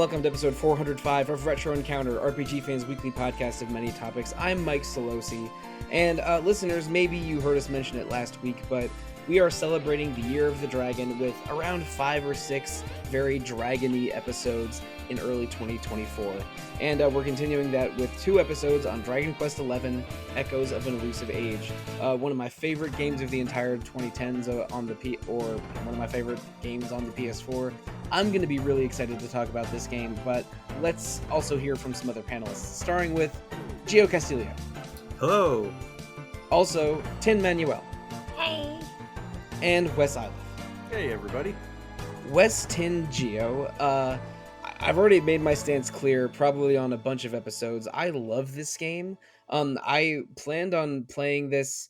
welcome to episode 405 of Retro Encounter, RPG Fans' weekly podcast of many topics. I'm Mike Sollosi, and listeners, maybe you heard us mention it last week, but we are celebrating the Year of the Dragon with around 5 or 6 very dragon-y episodes in early 2024. And we're continuing that with 2 episodes on Dragon Quest XI, Echoes of an Elusive Age. One of my favorite games of the entire 2010s or one of my favorite games on the PS4. I'm going to be really excited to talk about this game, but let's also hear from some other panelists, starting with Gio Castillo. Hello. Also, Tin Manuel. Hey. And Wes Iliff. Hey, everybody. Wes, Tin, Gio. I've already made my stance clear, probably on a bunch of episodes. I love this game. I planned on playing this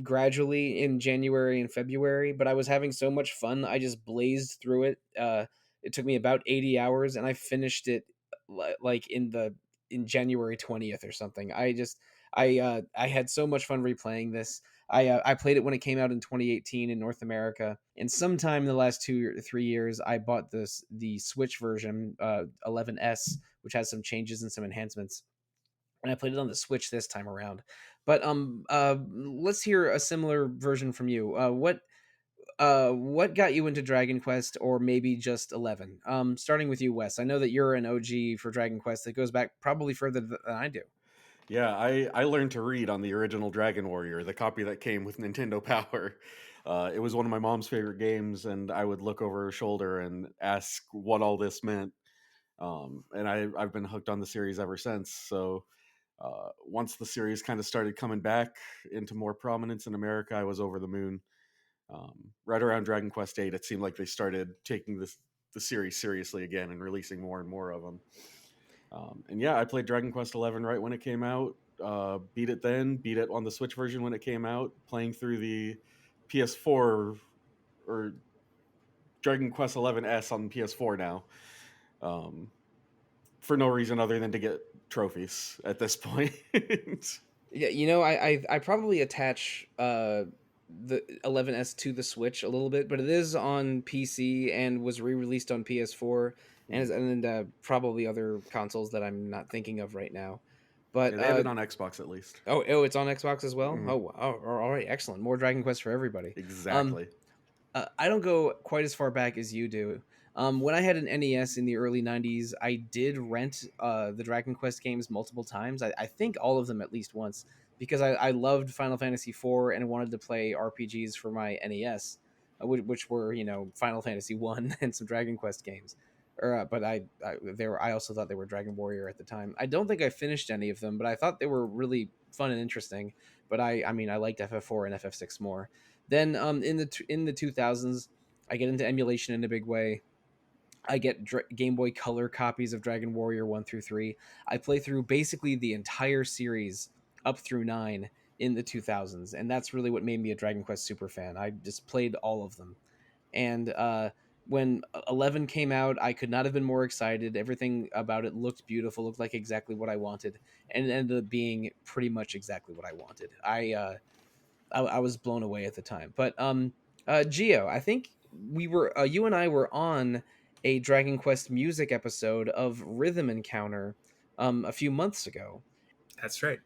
gradually in January and February, but I was having so much fun, I just blazed through it. It took me about 80 hours, and I finished it in January 20th or something. I had so much fun replaying this. I played it when it came out in 2018 in North America, and sometime in the last 2 or 3 years, I bought the Switch version, 11S, which has some changes and some enhancements, and I played it on the Switch this time around. But let's hear a similar version from you. What got you into Dragon Quest, or maybe just 11? Starting with you, Wes. I know that you're an OG for Dragon Quest that goes back probably further than I do. Yeah, I learned to read on the original Dragon Warrior, the copy that came with Nintendo Power. It was one of my mom's favorite games, and I would look over her shoulder and ask what all this meant. And I've been hooked on the series ever since. So once the series kind of started coming back into more prominence in America, I was over the moon. Right around Dragon Quest VIII, it seemed like they started taking the series seriously again and releasing more and more of them. And yeah, I played Dragon Quest XI right when it came out. Beat it on the Switch version when it came out. Playing through the PS4 or Dragon Quest XI-S on PS4 now. For no reason other than to get trophies at this point. Yeah, I probably attach the 11S to the Switch a little bit, but it is on PC and was re-released on PS4 and probably other consoles that I'm not thinking of right now. But yeah, they have it on Xbox at least. Oh, it's on Xbox as well. Mm-hmm. Oh, all right, excellent. More Dragon Quest for everybody. Exactly. I don't go quite as far back as you do. When I had an NES in the early 90s, I did rent the Dragon Quest games multiple times. I think all of them at least once, because I loved Final Fantasy IV and wanted to play RPGs for my NES, which were, Final Fantasy 1 and some Dragon Quest games. But I also thought they were Dragon Warrior at the time. I don't think I finished any of them, but I thought they were really fun and interesting. But I liked FF4 and FF6 more. Then in the 2000s, I get into emulation in a big way. I get Game Boy Color copies of Dragon Warrior 1 through 3. I play through basically the entire series up through 9 in the 2000s, and that's really what made me a Dragon Quest super fan. I just played all of them. And when 11 came out, I could not have been more excited. Everything about it looked beautiful, looked like exactly what I wanted, and it ended up being pretty much exactly what I wanted. I was blown away at the time. But Gio, I think you and I were on a Dragon Quest music episode of Rhythm Encounter a few months ago. That's right.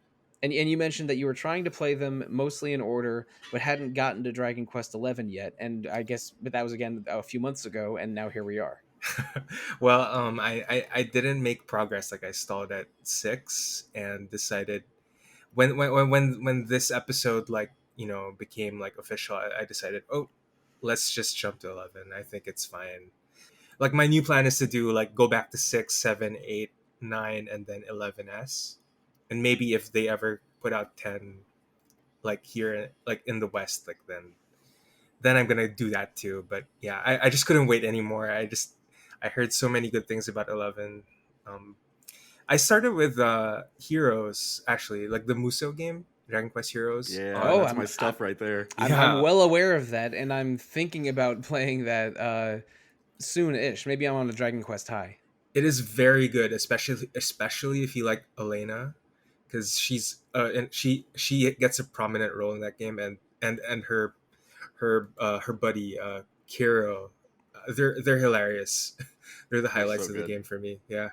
And you mentioned that you were trying to play them mostly in order, but hadn't gotten to Dragon Quest XI yet. And I guess, but that was again a few months ago, and now here we are. Well, I didn't make progress. Like I stalled at 6 and decided when this episode became official, I decided, oh, let's just jump to 11. I think it's fine. Like my new plan is to do go back to 6, 7, 8, 9, and then 11S, and maybe if they ever put out 10, here in the West, then I'm gonna do that too. But yeah, I just couldn't wait anymore. I heard so many good things about 11. I started with Heroes, actually, like the Musou game, Dragon Quest Heroes. Yeah, that's my stuff right there. I'm well aware of that, and I'm thinking about playing that soon-ish. Maybe I'm on a Dragon Quest high. It is very good, especially if you like Elena, because she's and she gets a prominent role in that game, and her buddy Kiro they're hilarious. They're the They're highlights so of the good. game for me. Yeah,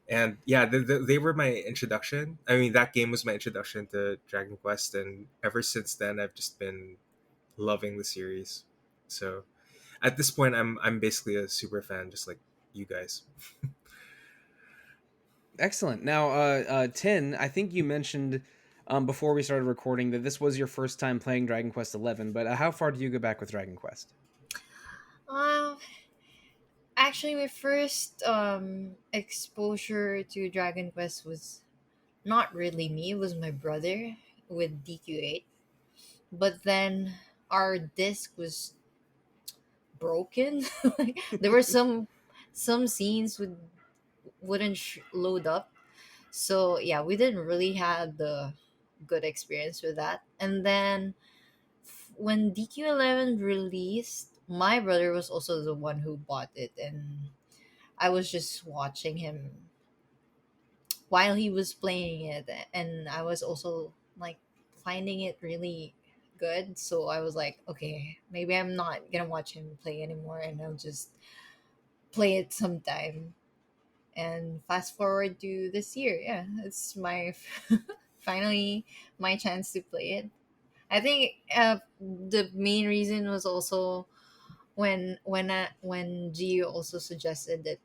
and yeah, they were my introduction. I mean, that game was my introduction to Dragon Quest, and ever since then, I've just been loving the series. So at this point, I'm basically a super fan, just like you guys. Excellent. Now, Tin, I think you mentioned before we started recording that this was your first time playing Dragon Quest XI, but how far do you go back with Dragon Quest? Um, Actually, my first exposure to Dragon Quest was not really me. It was my brother with DQ8. But then our disc was broken. Like, there were some scenes wouldn't load up. So yeah, we didn't really have the good experience with that. And then when DQ11 released, my brother was also the one who bought it, and I was just watching him while he was playing it, and I was also like finding it really good. So I was like, okay, maybe I'm not gonna watch him play anymore, and I'll just play it sometime. And fast forward to this year, yeah, it's my finally my chance to play it. I think the main reason was also when Gio also suggested that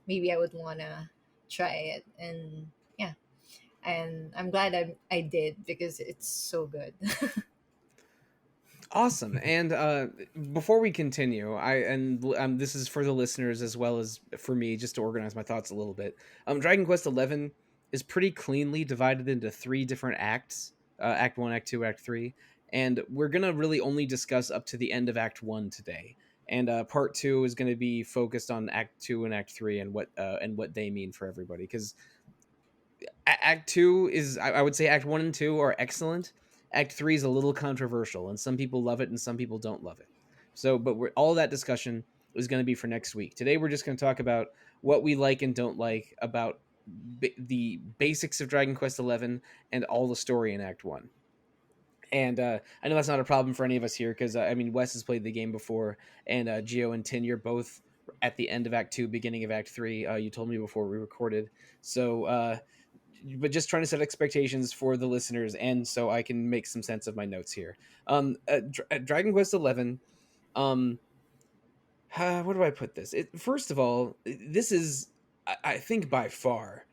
maybe I would wanna try it, and yeah, and I'm glad I did because it's so good. Awesome. And before we continue, this is for the listeners as well as for me, just to organize my thoughts a little bit. Dragon Quest XI is pretty cleanly divided into three different acts: Act One, Act Two, Act Three, and we're gonna really only discuss up to the end of Act One today. And Part Two is going to be focused on Act Two and Act Three and what they mean for everybody. Because Act Two is, I would say, Act One and Two are excellent. Act Three is a little controversial, and some people love it and some people don't love it. So, but all that discussion is going to be for next week. Today, we're just going to talk about what we like and don't like about the basics of Dragon Quest XI and all the story in Act One. And I know that's not a problem for any of us here because I mean Wes has played the game before, and Geo and Tin, you're both at the end of Act Two, beginning of Act Three. You told me before we recorded, so but just trying to set expectations for the listeners, and so I can make some sense of my notes here. Dragon Quest XI. Um, where do I put this? First of all, this is I think by far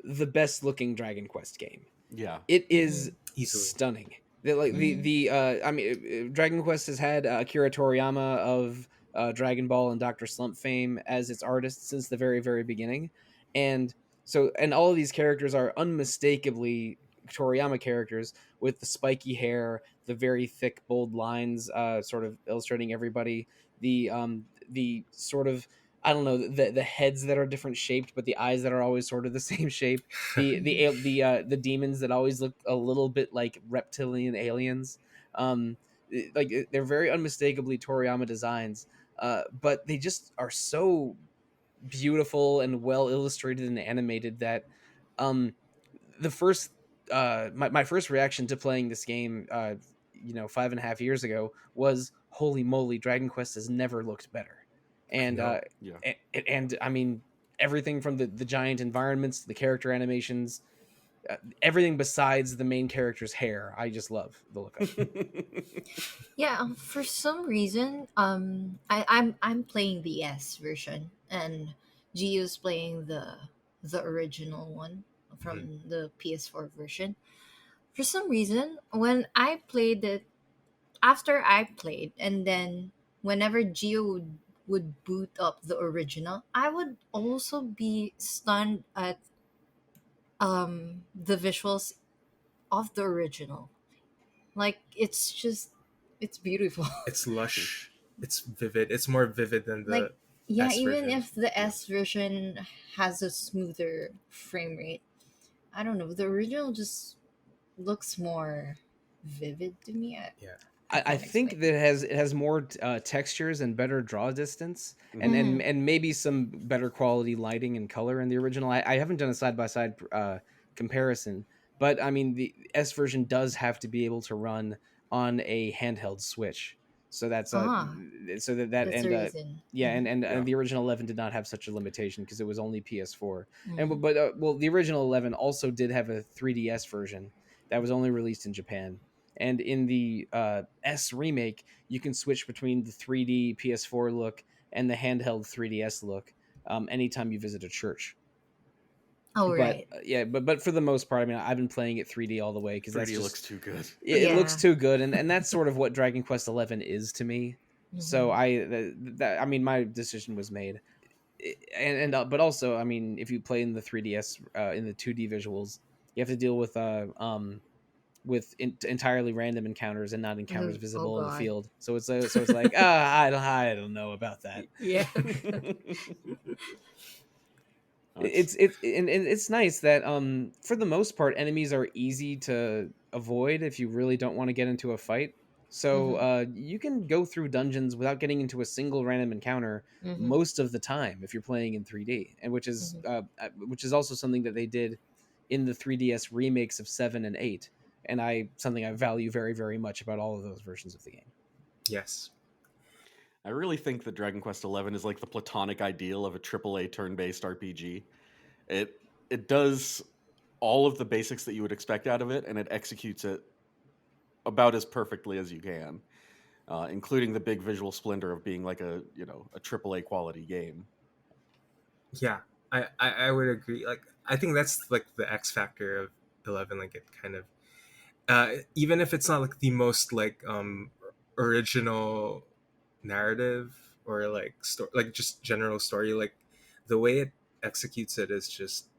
the best looking Dragon Quest game. Yeah. It Hmm. is Easily. stunning. I mean, Dragon Quest has had Akira Toriyama of Dragon Ball and Doctor Slump fame as its artist since the very beginning, and and all of these characters are unmistakably Toriyama characters with the spiky hair, the very thick bold lines, sort of illustrating everybody. The sort of, I don't know, the heads that are different shaped, but the eyes that are always sort of the same shape. The demons that always look a little bit like reptilian aliens. Um, they're very unmistakably Toriyama designs, but they just are so beautiful and well illustrated and animated that um, the first my first reaction to playing this game 5.5 years ago was holy moly, Dragon Quest has never looked better. I And know. Yeah. and I mean everything from the giant environments to the character animations, everything besides the main character's hair, I just love the look of. Yeah, for some reason, I'm playing the S version, and Gio's playing the original one Mhm. from the PS4 version. For some reason, when I played it, after I played, and then whenever Gio would boot up the original, I would also be stunned at the visuals of the original. Like, it's beautiful. It's lush. It's vivid. It's more vivid than Like, the yeah, S even version. if the Yeah. S version has a smoother frame rate, I don't know, the original just looks more vivid to me. Yeah. I I can't think explain. that it has more textures and better draw distance, and, Mhm. and Mm-hmm. and maybe some better quality lighting and color in the original. I haven't done a side by side comparison, but I mean the S version does have to be able to run on a handheld Switch. So that's Ah, so that that's the and reason. yeah, Mm-hmm. and Yeah. the original 11 did not have such a limitation because it was only PS4. Mm-hmm. And but well, the original 11 also did have a 3DS version that was only released in Japan. And in the S remake, you can switch between the 3D PS4 look and the handheld 3DS look anytime you visit a church. Oh, But right. yeah, but for the most part, I mean, I've been playing it 3D all the way because that's 3D just looks too good. it looks Yeah. too good, and that's sort of what Dragon Quest 11 is to me. So Mm-hmm. I mean, my decision was made. But also, I mean, if you play in the 3DS in the 2D visuals, you have to deal with entirely random encounters and not encounters Oh visible in the God. field. So it's like I don't know about that. Yeah. It's And it's nice that for the most part enemies are easy to avoid if you really don't want to get into a fight. So Mm-hmm. you can go through dungeons without getting into a single random encounter Mm-hmm. most of the time if you're playing in 3D, and Mm-hmm. which is also something that they did in the 3DS remakes of 7 and 8, and I something I value very very much about all of those versions of the game. Yes. I really think that Dragon Quest XI is like the platonic ideal of a AAA turn-based RPG. It it does all of the basics that you would expect out of it, and it executes it about as perfectly as you can, including the big visual splendor of being like a AAA quality game. Yeah, I would agree. Like, I think that's like the X factor of 11. Like, it kind of even if it's not like the most like original narrative or like story, like just general story, like the way it executes it is just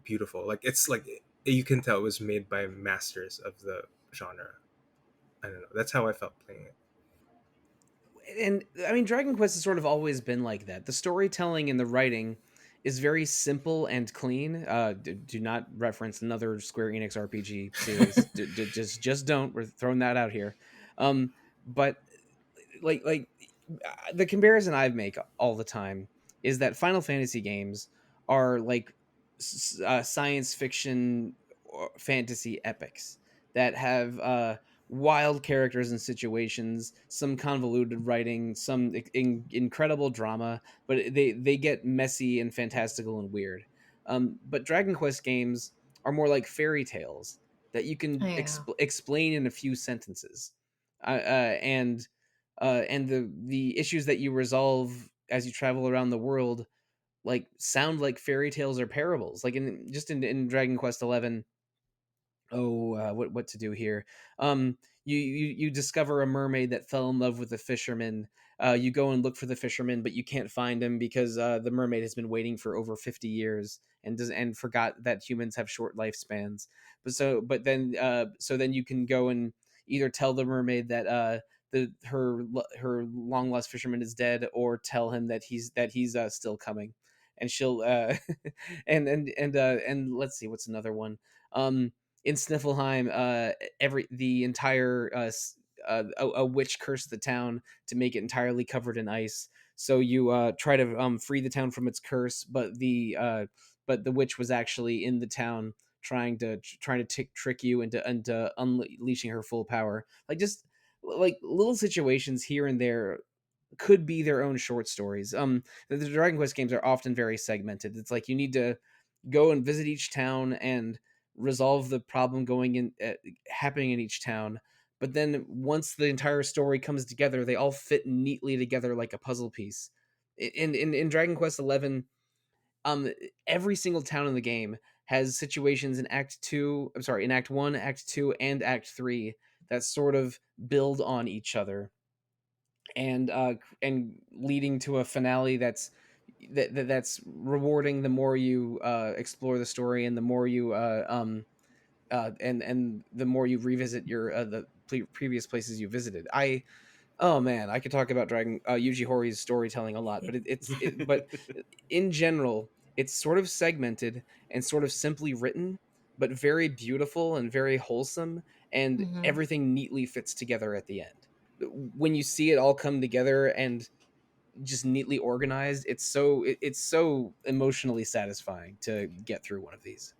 beautiful. Like, it's like you can tell it was made by masters of the genre. I don't know. That's how I felt playing it. And I mean, Dragon Quest has sort of always been like that. The storytelling and the writing is very simple and clean. Do not reference another Square Enix RPG series. Just don't. We're throwing that out here. But like the comparison I make all the time is that Final Fantasy games are like science fiction or fantasy epics that have wild characters and situations, some convoluted writing, some incredible drama, but they get messy and fantastical and weird. But Dragon Quest games are more like fairy tales that you can Yeah. explain in a few sentences, and the issues that you resolve as you travel around the world like sound like fairy tales or parables. Like in Dragon Quest 11, what to do here. You discover a mermaid that fell in love with a fisherman. You go and look for the fisherman, but you can't find him because the mermaid has been waiting for over 50 years and forgot that humans have short lifespans. But then you can go and either tell the mermaid that her long lost fisherman is dead, or tell him that he's still coming, and she'll and let's see what's another one. In Sniffleheim, every the entire a witch cursed the town to make it entirely covered in ice. So you try to free the town from its curse, but the witch was actually in the town trying to trick you into unleashing her full power. Like just like little situations here and there could be their own short stories. The Dragon Quest games are often very segmented. It's like you need to go and visit each town and resolve the problem going in happening in each town. But then once the entire story comes together, they all fit neatly together like a puzzle piece. In Dragon Quest 11, um, every single town in the game has situations in Act Two. I'm sorry, in Act One, Act Two, and Act Three that sort of build on each other and leading to a finale that's rewarding the more you explore the story and the more you and the more you revisit your previous places you visited. Oh man, I could talk about Dragon Yuji Hoри's storytelling a lot, but but in general, it's sort of segmented and sort of simply written, but very beautiful and very wholesome, and Mm-hmm. everything neatly fits together at the end. When you see it all come together and just neatly organized, it's so emotionally satisfying to get through one of these.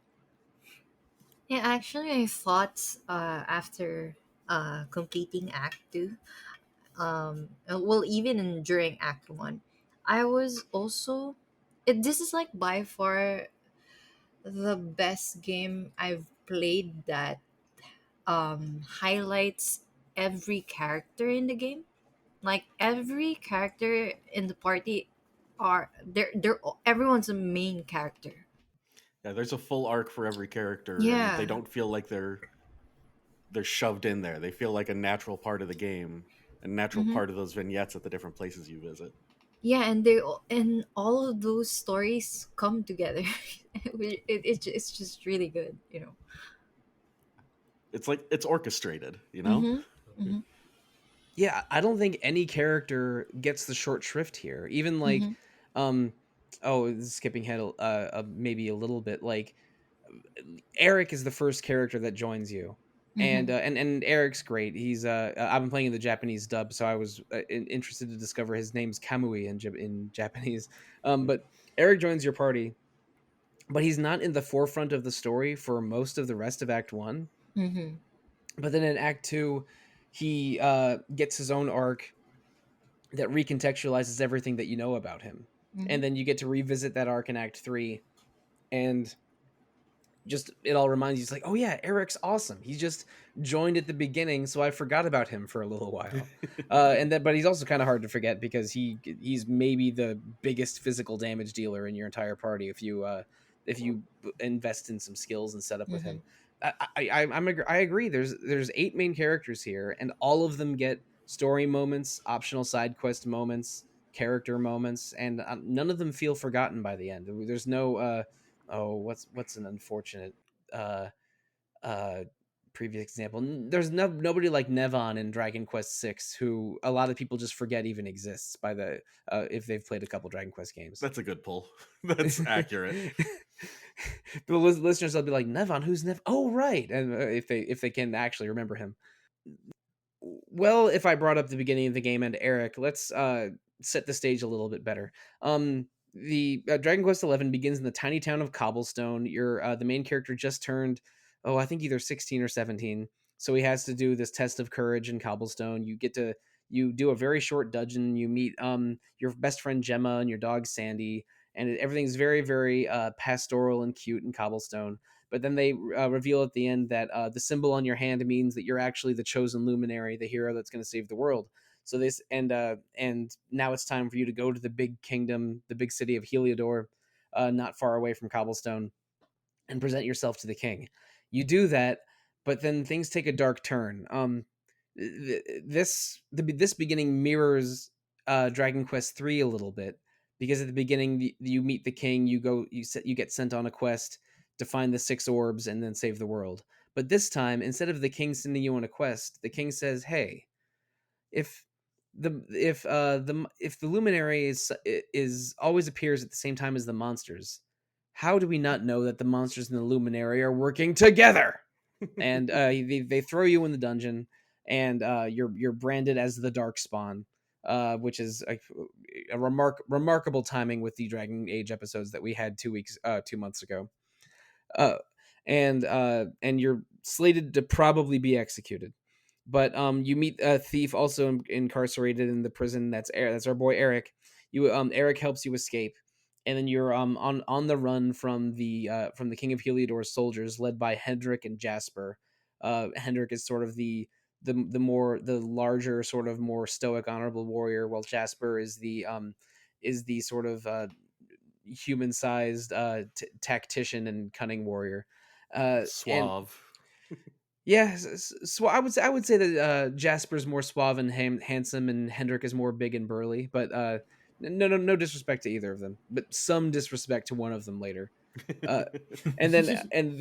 Yeah, actually, I thought after completing Act 2, well, even during Act One, I was also. This is like by far the best game I've played that highlights every character in the game. Like every character in the party are they're everyone's a main character. Yeah, there's a full arc for every character, and they Yeah. don't feel like they're shoved in there. They feel like a natural part of the game, a natural Hmm. part of those vignettes at the different places you visit. Yeah, and all of those stories come together. It's just really good, you know. It's like it's orchestrated, you know? Mm-hmm. Mm-hmm. Yeah, I don't think any character gets the short shrift here. Even like, Mm-hmm. um, oh, this is skipping ahead maybe a little bit. Like Eric is the first character that joins you, Mm-hmm. and Eric's great. I've been playing in the Japanese dub, so I was interested to discover his name's Kamui in Japanese. But Eric joins your party, but he's not in the forefront of the story for most of the rest of Act One. Mm-hmm. But then in Act Two, he gets his own arc that recontextualizes everything that you know about him. Mm-hmm. And then you get to revisit that arc in Act 3, and just it all reminds you, it's like, oh yeah, Eric's awesome. He just joined at the beginning, so I forgot about him for a little while. And then, but he's also kind of hard to forget because he's maybe the biggest physical damage dealer in your entire party if you invest in some skills and setup with Mm-hmm. him. I agree. There's 8 main characters here, and all of them get story moments, optional side quest moments, character moments, and none of them feel forgotten by the end. There's no oh, what's an unfortunate uh uh previous example. There's nobody like Nevon in Dragon Quest 6 who a lot of people just forget even exists by the if they've played a couple Dragon Quest games. That's a good pull. That's accurate. The listeners will be like, Nevon, who's Nev? Oh, right. And if they can actually remember him. Well, if I brought up the beginning of the game and Eric, let's set the stage a little bit better. The Dragon Quest XI begins in the tiny town of Cobblestone. The main character just turned, oh, I think either 16 or 17. So he has to do this test of courage in Cobblestone. You do a very short dungeon. You meet your best friend Gemma and your dog Sandy, and everything's very very pastoral and cute in Cobblestone. But then they reveal at the end that the symbol on your hand means that you're actually the chosen luminary, the hero that's going to save the world. So this and now it's time for you to go to the big kingdom, the big city of Heliodor, not far away from Cobblestone, and present yourself to the king. You do that, but then things take a dark turn. This beginning mirrors Dragon Quest 3 a little bit, because at the beginning you meet the king, you get sent on a quest to find the 6 orbs and then save the world. But this time, instead of the king sending you on a quest, the king says, "Hey, if if the luminary is always appears at the same time as the monsters, how do we not know that the monsters and the luminary are working together?" And they throw you in the dungeon, and you're branded as the dark spawn, which is a remarkable timing with the Dragon Age episodes that we had 2 months ago. uh, and you're slated to probably be executed. But you meet a thief also incarcerated in the prison. That's our boy Eric. Eric helps you escape, and then you're on the run from the King of Heliodor's soldiers, led by Hendrik and Jasper. Hendrik is sort of the larger, sort of more stoic, honorable warrior, while Jasper is the sort of human sized tactician and cunning warrior. And Suave. yeah, so I would say that Jasper's more suave and handsome, and Hendrik is more big and burly. But no disrespect to either of them, but some disrespect to one of them later. Uh,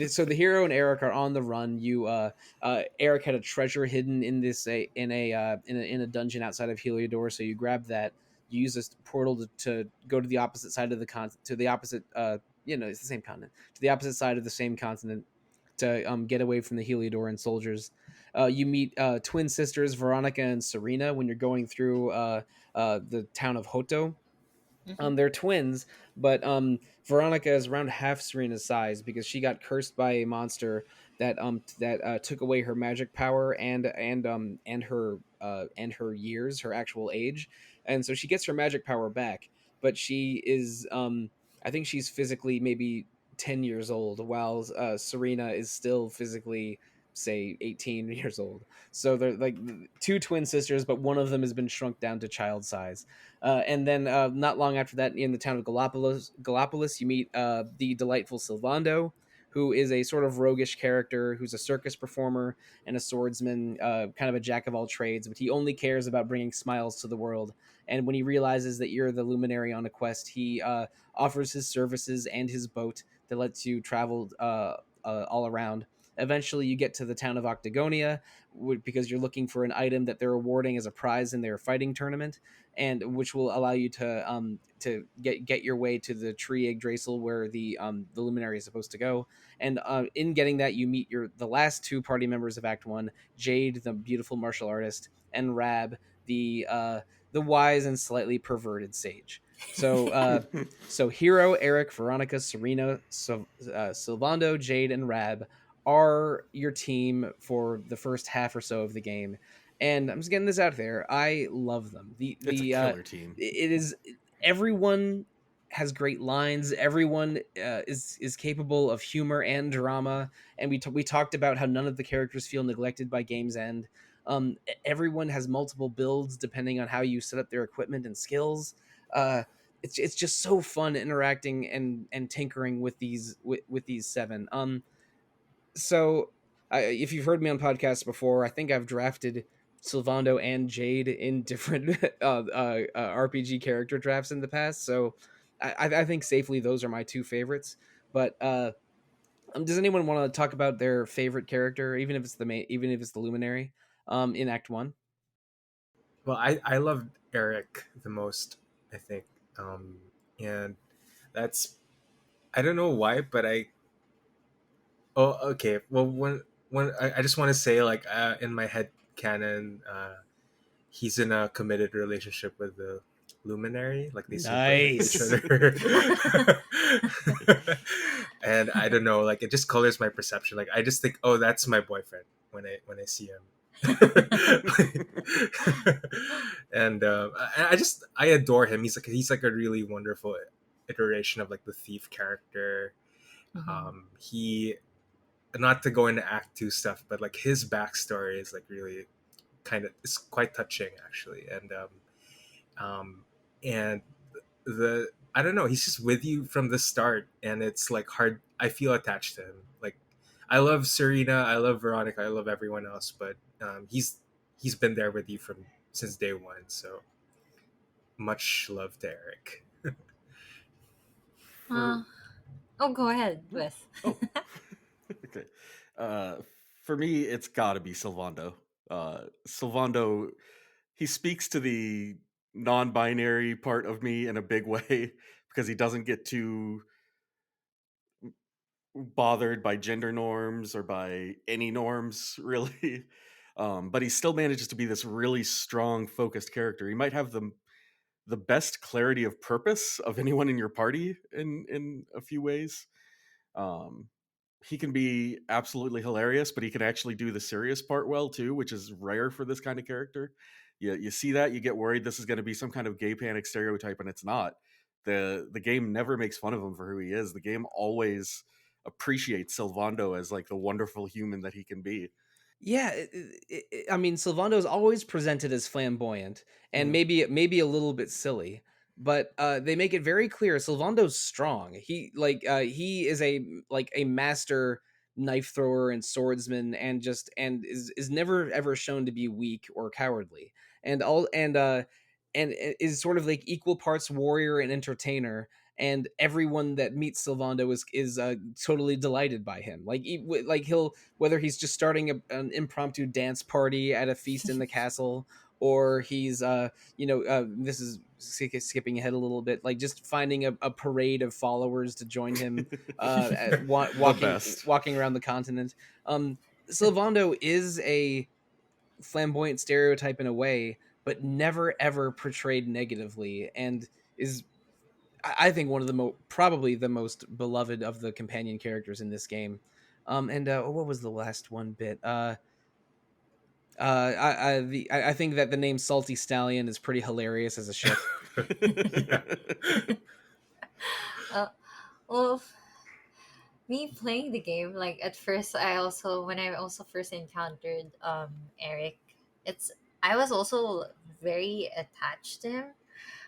so the hero and Eric are on the run. Eric had a treasure hidden in in a dungeon outside of Heliodor, so you grab that. You use this portal to go to the opposite side of the to the opposite it's the same continent, to the opposite side of the same continent, to get away from the Heliodoran soldiers. You meet twin sisters Veronica and Serena when you're going through the town of Hoto. Mm-hmm. They're twins, but Veronica is around half Serena's size because she got cursed by a monster that took away her magic power and her years, her actual age, and so she gets her magic power back, but she is I think she's physically maybe 10 years old, while Serena is still physically say 18 years old. So they're like two twin sisters, but one of them has been shrunk down to child size. And then not long after that, in the town of Gallipolis, you meet the delightful Sylvando, who is a sort of roguish character who's a circus performer and a swordsman, kind of a jack of all trades, but he only cares about bringing smiles to the world. And when he realizes that you're the luminary on a quest, he offers his services and his boat that lets you travel all around. Eventually, you get to the town of Octagonia because you're looking for an item that they're awarding as a prize in their fighting tournament, and which will allow you to get your way to the tree Yggdrasil where the luminary is supposed to go. And in getting that, you meet the last two party members of Act One: Jade, the beautiful martial artist, and Rab, the wise and slightly perverted sage. So so Hero, Eric, Veronica, Serena, Sylvando, Jade, and Rab are your team for the first half or so of the game. And I'm just getting this out there. I love them. It's a killer team. It is everyone has great lines. Everyone is capable of humor and drama. And we talked about how none of the characters feel neglected by game's end. Everyone has multiple builds depending on how you set up their equipment and skills. Uh, it's just so fun interacting and tinkering with these seven. So if you've heard me on podcasts before, I think I've drafted Sylvando and Jade in different RPG character drafts in the past. So I think safely those are my two favorites. But does anyone want to talk about their favorite character, even if it's even if it's the Luminary, in Act One? Well, I loved Eric the most, I think, um, and that's I don't know why, but I oh okay. Well, when I just want to say like in my head canon, he's in a committed relationship with the luminary, like they sympathize with each Nice. other. And I don't know, like it just colors my perception. Like I just think, oh, that's my boyfriend when I see him. And I adore him. He's like a really wonderful iteration of like the thief character. Mhm. He Not to go into Act Two stuff, but like his backstory is like really kind of it's quite touching actually, um, and the I don't know, he's just with you from the start, and it's like hard. I feel attached to him. Like I love Serena, I love Veronica, I love everyone else, but he's been there with you from since day one. So much love to Eric. Uh, For oh, go ahead, oh, Wes. oh. Okay. Uh, for me, it's got to be Sylvando. Sylvando, he speaks to the non-binary part of me in a big way because he doesn't get too bothered by gender norms or by any norms really. But he still manages to be this really strong, focused character. He might have the best clarity of purpose of anyone in your party in a few ways. Um, he can be absolutely hilarious, but he can actually do the serious part well too, which is rare for this kind of character. You see that, you get worried this is going to be some kind of gay panic stereotype, and it's not. The game never makes fun of him for who he is. The game always appreciates Sylvando as like the wonderful human that he can be. Yeah, I mean, Sylvando is always presented as flamboyant and Mhm. maybe a little bit silly, but they make it very clear Sylvando's strong. He is a master knife thrower and swordsman, and is never ever shown to be weak or cowardly, and all and is sort of like equal parts warrior and entertainer. And everyone that meets Sylvando is totally delighted by him. Like he'll, whether he's just starting an impromptu dance party at a feast in the castle, or he's this is skipping ahead a little bit, like just finding a parade of followers to join him, The best. walking around the continent. Sylvando is a flamboyant stereotype in a way, but never ever portrayed negatively, and is I think one of the probably the most beloved of the companion characters in this game. And what was the last one bit? I think that the name Salty Stallion is pretty hilarious as a ship. Yeah. uh, well, me playing the game, like at first, when I also first encountered Eric, it's I was also very attached to him.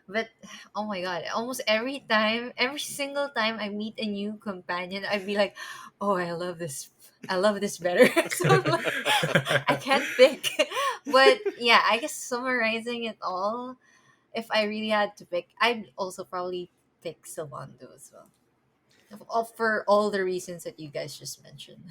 But oh my god, almost every single time I meet a new companion, I'd be like, "Oh, I love this better." So I'm like, I can't pick. But yeah, I guess summarizing it all, if I really had to pick, I'd also probably pick Sylvando as well. For all the reasons that you guys just mentioned.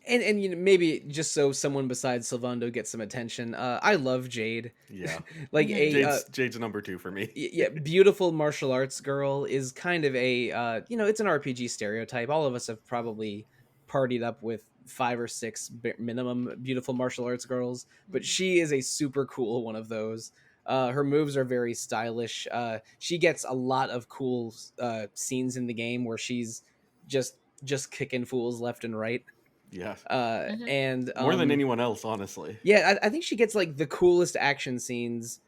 And maybe just so someone besides Sylvando gets some attention. I love Jade. Yeah. Like Mhm. a Jade's number 2 for me. yeah, beautiful martial arts girl is kind of a it's an RPG stereotype. All of us have probably partied up with 5 or 6 minimum beautiful martial arts girls, but Mhm. she is a super cool one of those. Her moves are very stylish. She gets a lot of cool scenes in the game where she's just just kicking fools left and right. Yeah. Mhm. And More than anyone else, honestly. yeah, I think she gets like the coolest action scenes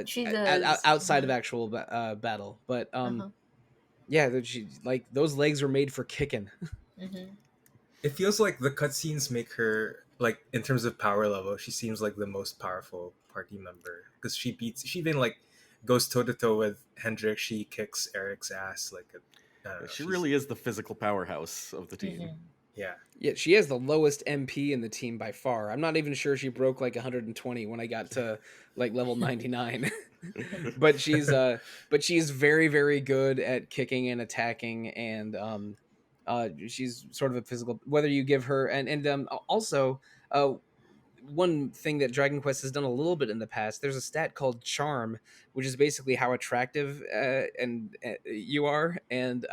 She does. outside of actual battle. But Uh huh. yeah, she like those legs were made for kicking. Mhm. It feels like the cutscenes make her like in terms of power level. She seems like the most powerful party member because she even like goes toe to toe with Hendrik. She kicks Eric's ass. Like I don't know. She She's really is the physical powerhouse of the team. Mhm. yeah. Yeah, she has the lowest MP in the team by far. I'm not even sure she broke like 120 when I got to like level 99. but she's very very good at kicking and attacking, and she's sort of a physical, whether you give her and also uh one thing that Dragon Quest has done a little bit in the past, there's a stat called charm, which is basically how attractive and you are. And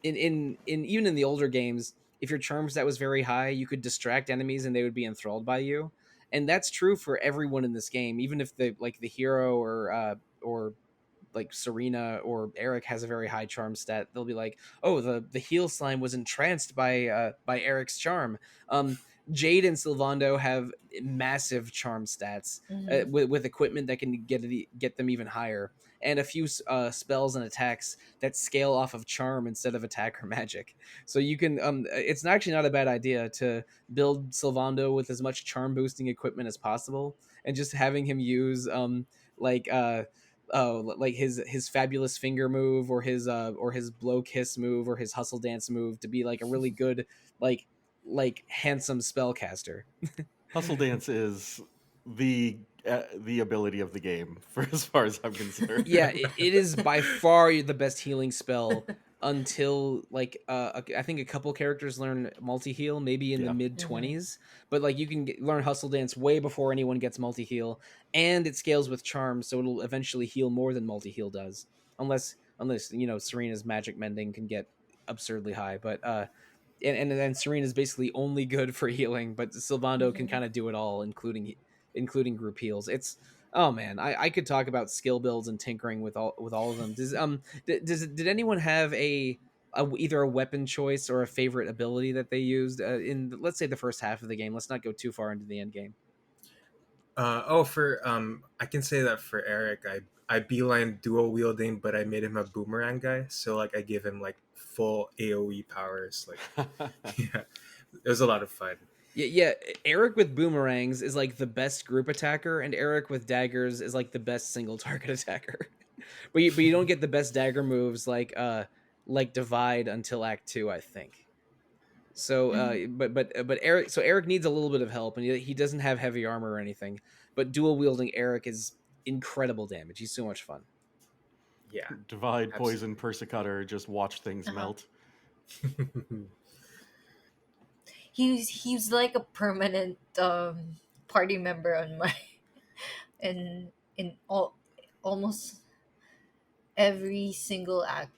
in even in the older games, if your charm stat was very high, you could distract enemies and they would be enthralled by you. And that's true for everyone in this game, even if the hero or like Serena or Eric has a very high charm stat, they'll be like, "Oh, the heel slime was entranced by Eric's charm." Um, Jade and Sylvando have massive charm stats Mhm. with equipment that can get them even higher, and a few spells and attacks that scale off of charm instead of attack or magic. So you can it's actually not a bad idea to build Sylvando with as much charm boosting equipment as possible, and just having him use like like his fabulous finger move or his blow kiss move or his hustle dance move to be like a really good like handsome spellcaster. Hustle Dance is the ability of the game for as far as I'm concerned. Yeah, it is by far the best healing spell until like I think a couple characters learn multi heal maybe in the Yeah. mid Mhm. 20s, but like you can learn hustle dance way before anyone gets multi heal, and it scales with charm, so it'll eventually heal more than multi heal does, unless Serena's magic mending can get absurdly high, but and then Serena's basically only good for healing, but Sylvando can Mhm. kind of do it all, including group heals. It's oh man, I could talk about skill builds and tinkering with all of them. Did anyone have either a weapon choice or a favorite ability that they used in let's say the first half of the game? Let's not go too far into the end game. For I can say that for Eric, I beeline dual wielding, but I made him a boomerang guy. So like I give him like full AOE powers. Like yeah, it was a lot of fun. Yeah. Eric with boomerangs is like the best group attacker, and Eric with daggers is like the best single target attacker. But you don't get the best dagger moves like divide until Act 2, I think. So, Mhm. but Eric needs a little bit of help, and he doesn't have heavy armor or anything. But dual wielding Eric is incredible damage. He's so much fun. Yeah, Divide, poison, absolutely. persecutor, just watch things Uh huh. melt. He's like a permanent party member on my in all almost every single act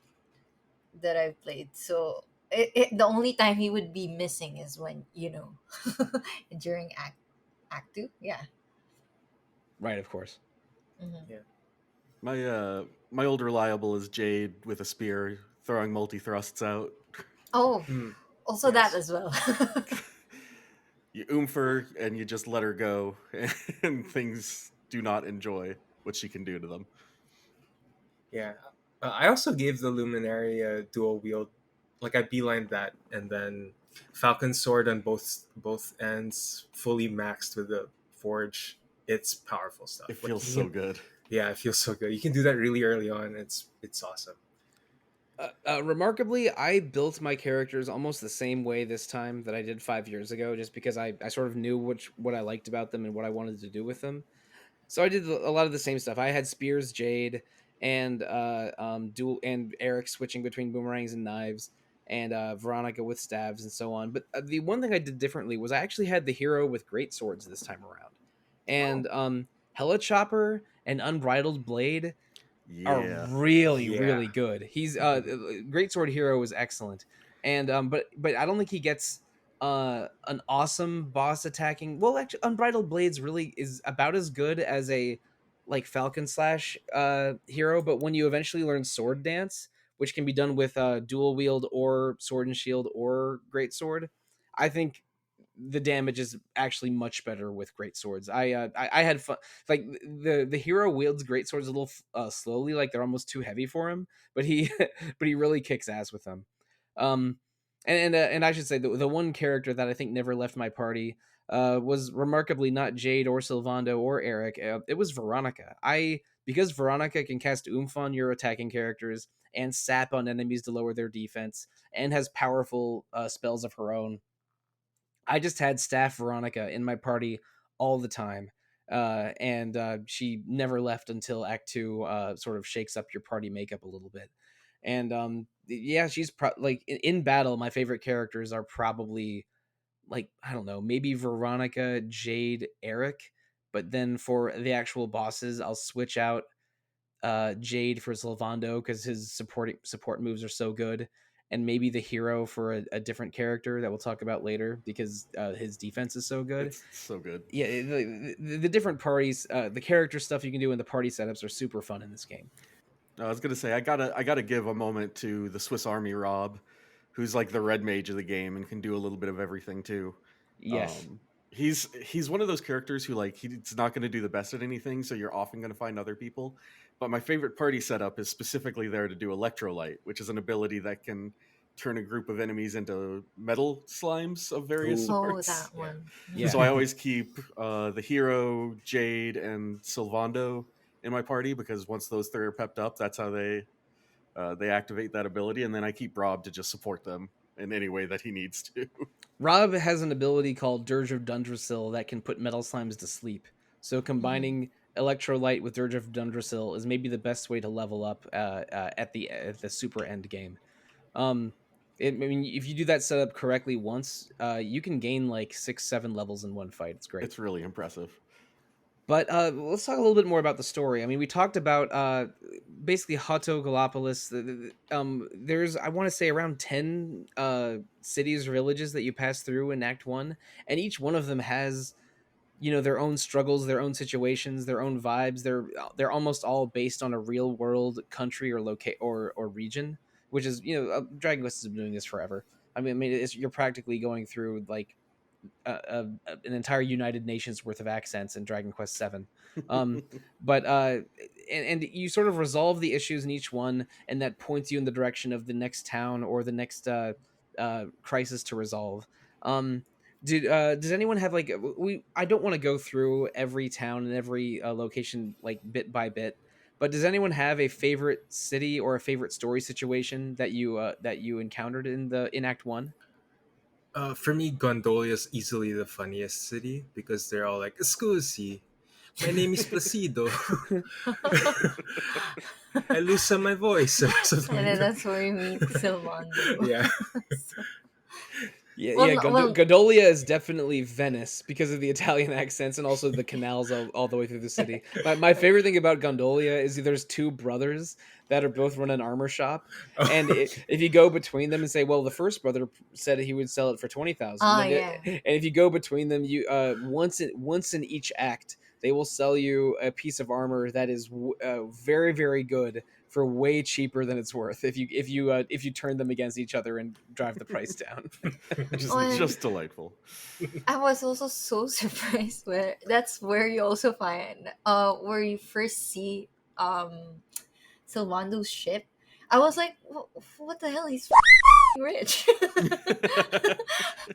that I've played. So the only time he would be missing is when during act two. Yeah. Right, of course. Hmm. Yeah. My old reliable is Jade with a spear throwing multi thrusts out. Oh, Mm. Also that Yes. as well. You oomph her and you just let her go, and things do not enjoy what she can do to them. Yeah. I also gave the Luminary a dual wield. Like I beelined that, and then Falcon Sword on both ends, fully maxed with the Forge. It's powerful It stuff. Like feels you so can, good. yeah, it feels so good. You can do that really early on. It's awesome. Remarkably, I built my characters almost the same way this time that I did 5 years ago, just because I sort of knew what I liked about them and what I wanted to do with them. So I did a lot of the same stuff. I had spears, Jade, and dual and Eric switching between boomerangs and knives, and Veronica with staves and so on. But the one thing I did differently was I actually had the hero with great swords this time around, Oh. and Hella Chopper and Unbridled Blade are Yeah. Yeah. really good. He's great sword hero is excellent, and but I don't think he gets an awesome boss attacking. Well, actually, Unbridled Blades really is about as good as a like Falcon Slash hero, but when you eventually learn Sword Dance, which can be done with dual wield or sword and shield or great sword, I think the damage is actually much better with great swords. I had fun. Like the hero wields great swords a little slowly, like they're almost too heavy for him. But he but he really kicks ass with them. Um, and I should say the one character that I think never left my party was remarkably not Jade or Sylvando or Eric. It was Veronica. Because Veronica can cast oomph on your attacking characters and sap on enemies to lower their defense and has powerful spells of her own. I just had staff Veronica in my party all the time. And she never left until Act Two sort of shakes up your party makeup a little bit. And yeah, she's like in battle. My favorite characters are probably like I don't know, maybe Veronica, Jade, Eric. But then for the actual bosses, I'll switch out Jade for Sylvando because his support moves are so good, and maybe the hero for a different character that we'll talk about later because his defense is so good. It's so good. Yeah, the different parties, the character stuff you can do in the party setups are super fun in this game. I was gonna say I gotta give a moment to the Swiss Army Rob, who's like the red mage of the game and can do a little bit of everything too. Yes, Um, he's one of those characters who like he's not going to do the best at anything, so you're often going to find other people. But my favorite party setup is specifically there to do electrolyte, which is an ability that can turn a group of enemies into metal slimes of various Ooh, Oh, sorts. that yeah. one. yeah. So I always keep the hero, Jade, and Sylvando in my party because once those three are pepped up, that's how they activate that ability, and then I keep Rob to just support them in any way that he needs to. Rob has an ability called Dirge of Dundrasil that can put metal slimes to sleep. So Mhm. combining Electrolyte with Dirge of Dundrasil is maybe the best way to level up at the super end game. Um, I mean, if you do that setup correctly once, you can gain like 6, 7 levels in one fight. It's great. It's really impressive. But let's talk a little bit more about the story. I mean, we talked about basically Hato Gallipolis. There's I want to say around 10 cities or villages that you pass through in Act One, and each one of them has their own struggles, their own situations, their own vibes. They're almost all based on a real world country or locate or region, which is Dragon Quest has been doing this forever. I mean, you're practically going through like an entire United Nations worth of accents in Dragon Quest Seven. Um, but and you sort of resolve the issues in each one, and that points you in the direction of the next town or the next crisis to resolve. Does anyone have like we? I don't want to go through every town and every location like bit by bit. But does anyone have a favorite city or a favorite story situation that you encountered in Act One? For me, Gondolia is easily the funniest city because they're all like, "Scusi, my name is Placido. I lose some my voice," or something And like then that. that's where we meet Silvando. Yeah. So- Yeah, well, yeah. well, Gondolia is definitely Venice because of the Italian accents and also the canals all the way through the city. My favorite thing about Gondolia is there's two brothers that are both run an armor shop, and if you go between them and say, well, the first brother said he would sell it for 20,000, ah, then yeah. and if you go between them, you once in each act, they will sell you a piece of armor that is very very good for way cheaper than it's worth if you turn them against each other and drive the price down. Well, Just delightful. I was also so surprised where that's where you also find where you first see Sylvando's ship. I was like, what the hell? He's rich.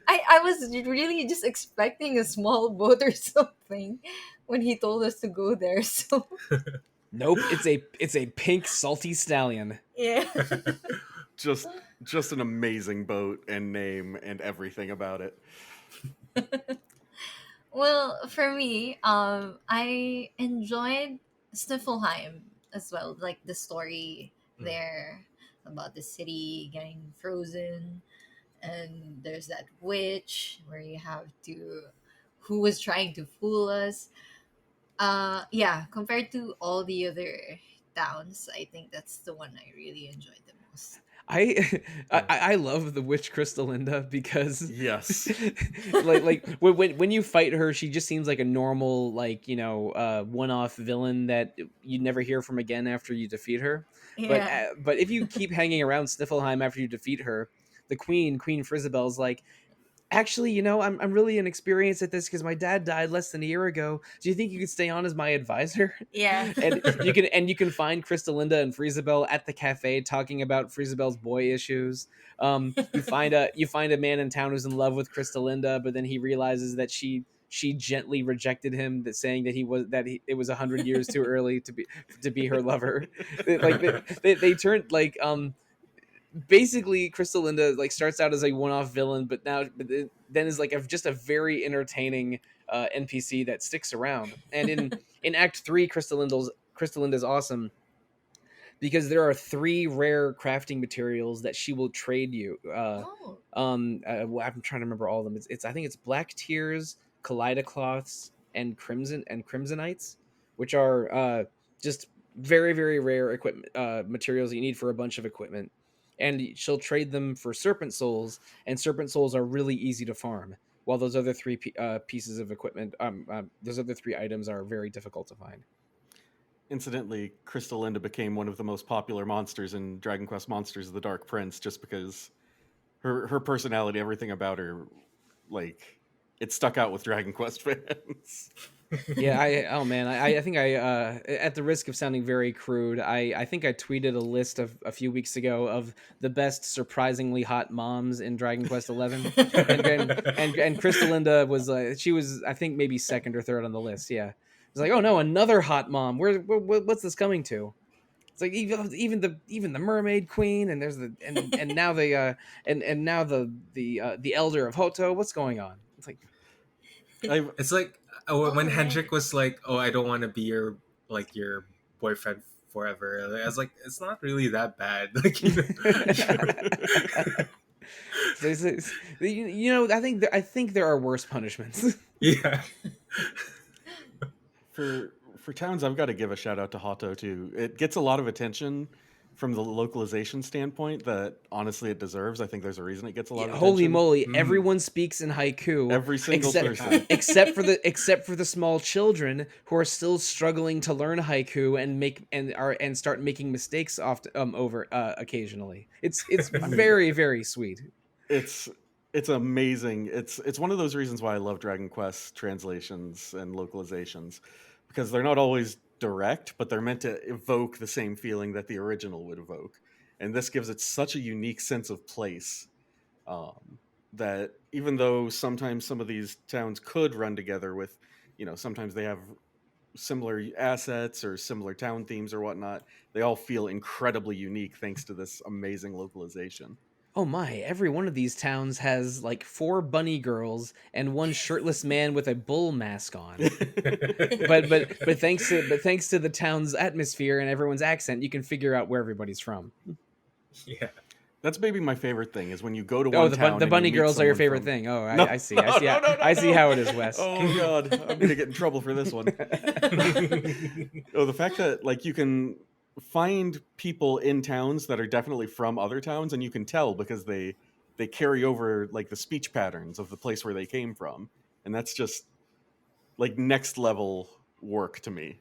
I was really just expecting a small boat or something when he told us to go there. So Nope, it's a pink salty stallion. yeah. just just an amazing boat and name and everything about it. Well, for me, I enjoyed Sniffelheim as well, like the story Mm. there about the city getting frozen, and there's that witch where you have to, who was trying to fool us. Yeah, compared to all the other towns, I think that's the one I really enjoyed the most. I I, Mm. I love the witch Crystalinda because Yes. like when you fight her, she just seems like a normal one-off villain that you never hear from again after you defeat her. But Yeah. but if you keep hanging around Sniffelheim after you defeat her, the Queen Frizabel's like, actually, I'm really inexperienced at this because my dad died less than a year ago. Do you think you could stay on as my advisor? Yeah. And you can find Crystalinda and Friesabel at the cafe talking about Friesabel's boy issues. You find a man in town who's in love with Crystalinda, but then he realizes that she gently rejected him, that saying that it was 100 years too early to be her lover. They turned basically Crystalinda like starts out as a one-off villain, then is like just a very entertaining NPC that sticks around. And in Act 3, Crystalinda's awesome because there are three rare crafting materials that she will trade you. Oh. I'm trying to remember all of them. It's I think it's black tears, kaleidocloths, and crimsonites, which are just very very rare equipment materials that you need for a bunch of equipment. And she'll trade them for serpent souls, and serpent souls are really easy to farm. While those other three pieces of equipment, those other three items are very difficult to find. Incidentally, Crystalinda became one of the most popular monsters in Dragon Quest Monsters of the Dark Prince just because her personality, everything about her, like it stuck out with Dragon Quest fans. Yeah, oh man, I think at the risk of sounding very crude, I think I tweeted a list of a few weeks ago of the best surprisingly hot moms in Dragon Quest 11, and Crystalinda was she was I think maybe second or third on the list. Yeah, it's like, oh no, another hot mom. What's this coming to? It's like even the Mermaid Queen, and there's and now and now the Elder of Hoto. What's going on? It's like, I've It's like Oh when yeah. Hendrik was like, "Oh, I don't want to be your boyfriend forever." I was like, "It's not really that bad." Like I think there are worse punishments. yeah. for towns, I've got to give a shout out to Hato too. It gets a lot of attention from the localization standpoint that honestly it deserves. I think there's a reason it gets a lot Yeah, of holy attention. moly! Mm. Everyone speaks in haiku, Every single except person. except for the small children who are still struggling to learn haiku and start making mistakes over occasionally. It's I mean, very very sweet. it's it's amazing. It's one of those reasons why I love Dragon Quest translations and localizations because they're not always direct, but they're meant to evoke the same feeling that the original would evoke. And this gives it such a unique sense of place um, that even though sometimes some of these towns could run together with, sometimes they have similar assets or similar town themes or whatnot, they all feel incredibly unique thanks to this amazing localization. Oh my! Every one of these towns has like four bunny girls and one shirtless man with a bull mask on. But thanks to the town's atmosphere and everyone's accent, you can figure out where everybody's from. Yeah. That's maybe my favorite thing is when you go to Oh, one the bun- town the and you bunny meet girls are your someone favorite from. thing. Oh, No, I see. I no, see. no, no, I see no. how it is, Wes. Oh god, I'm gonna get in trouble for this one. Oh, the fact that like you can find people in towns that are definitely from other towns, and you can tell because they carry over like the speech patterns of the place where they came from, and that's just like next level work to me.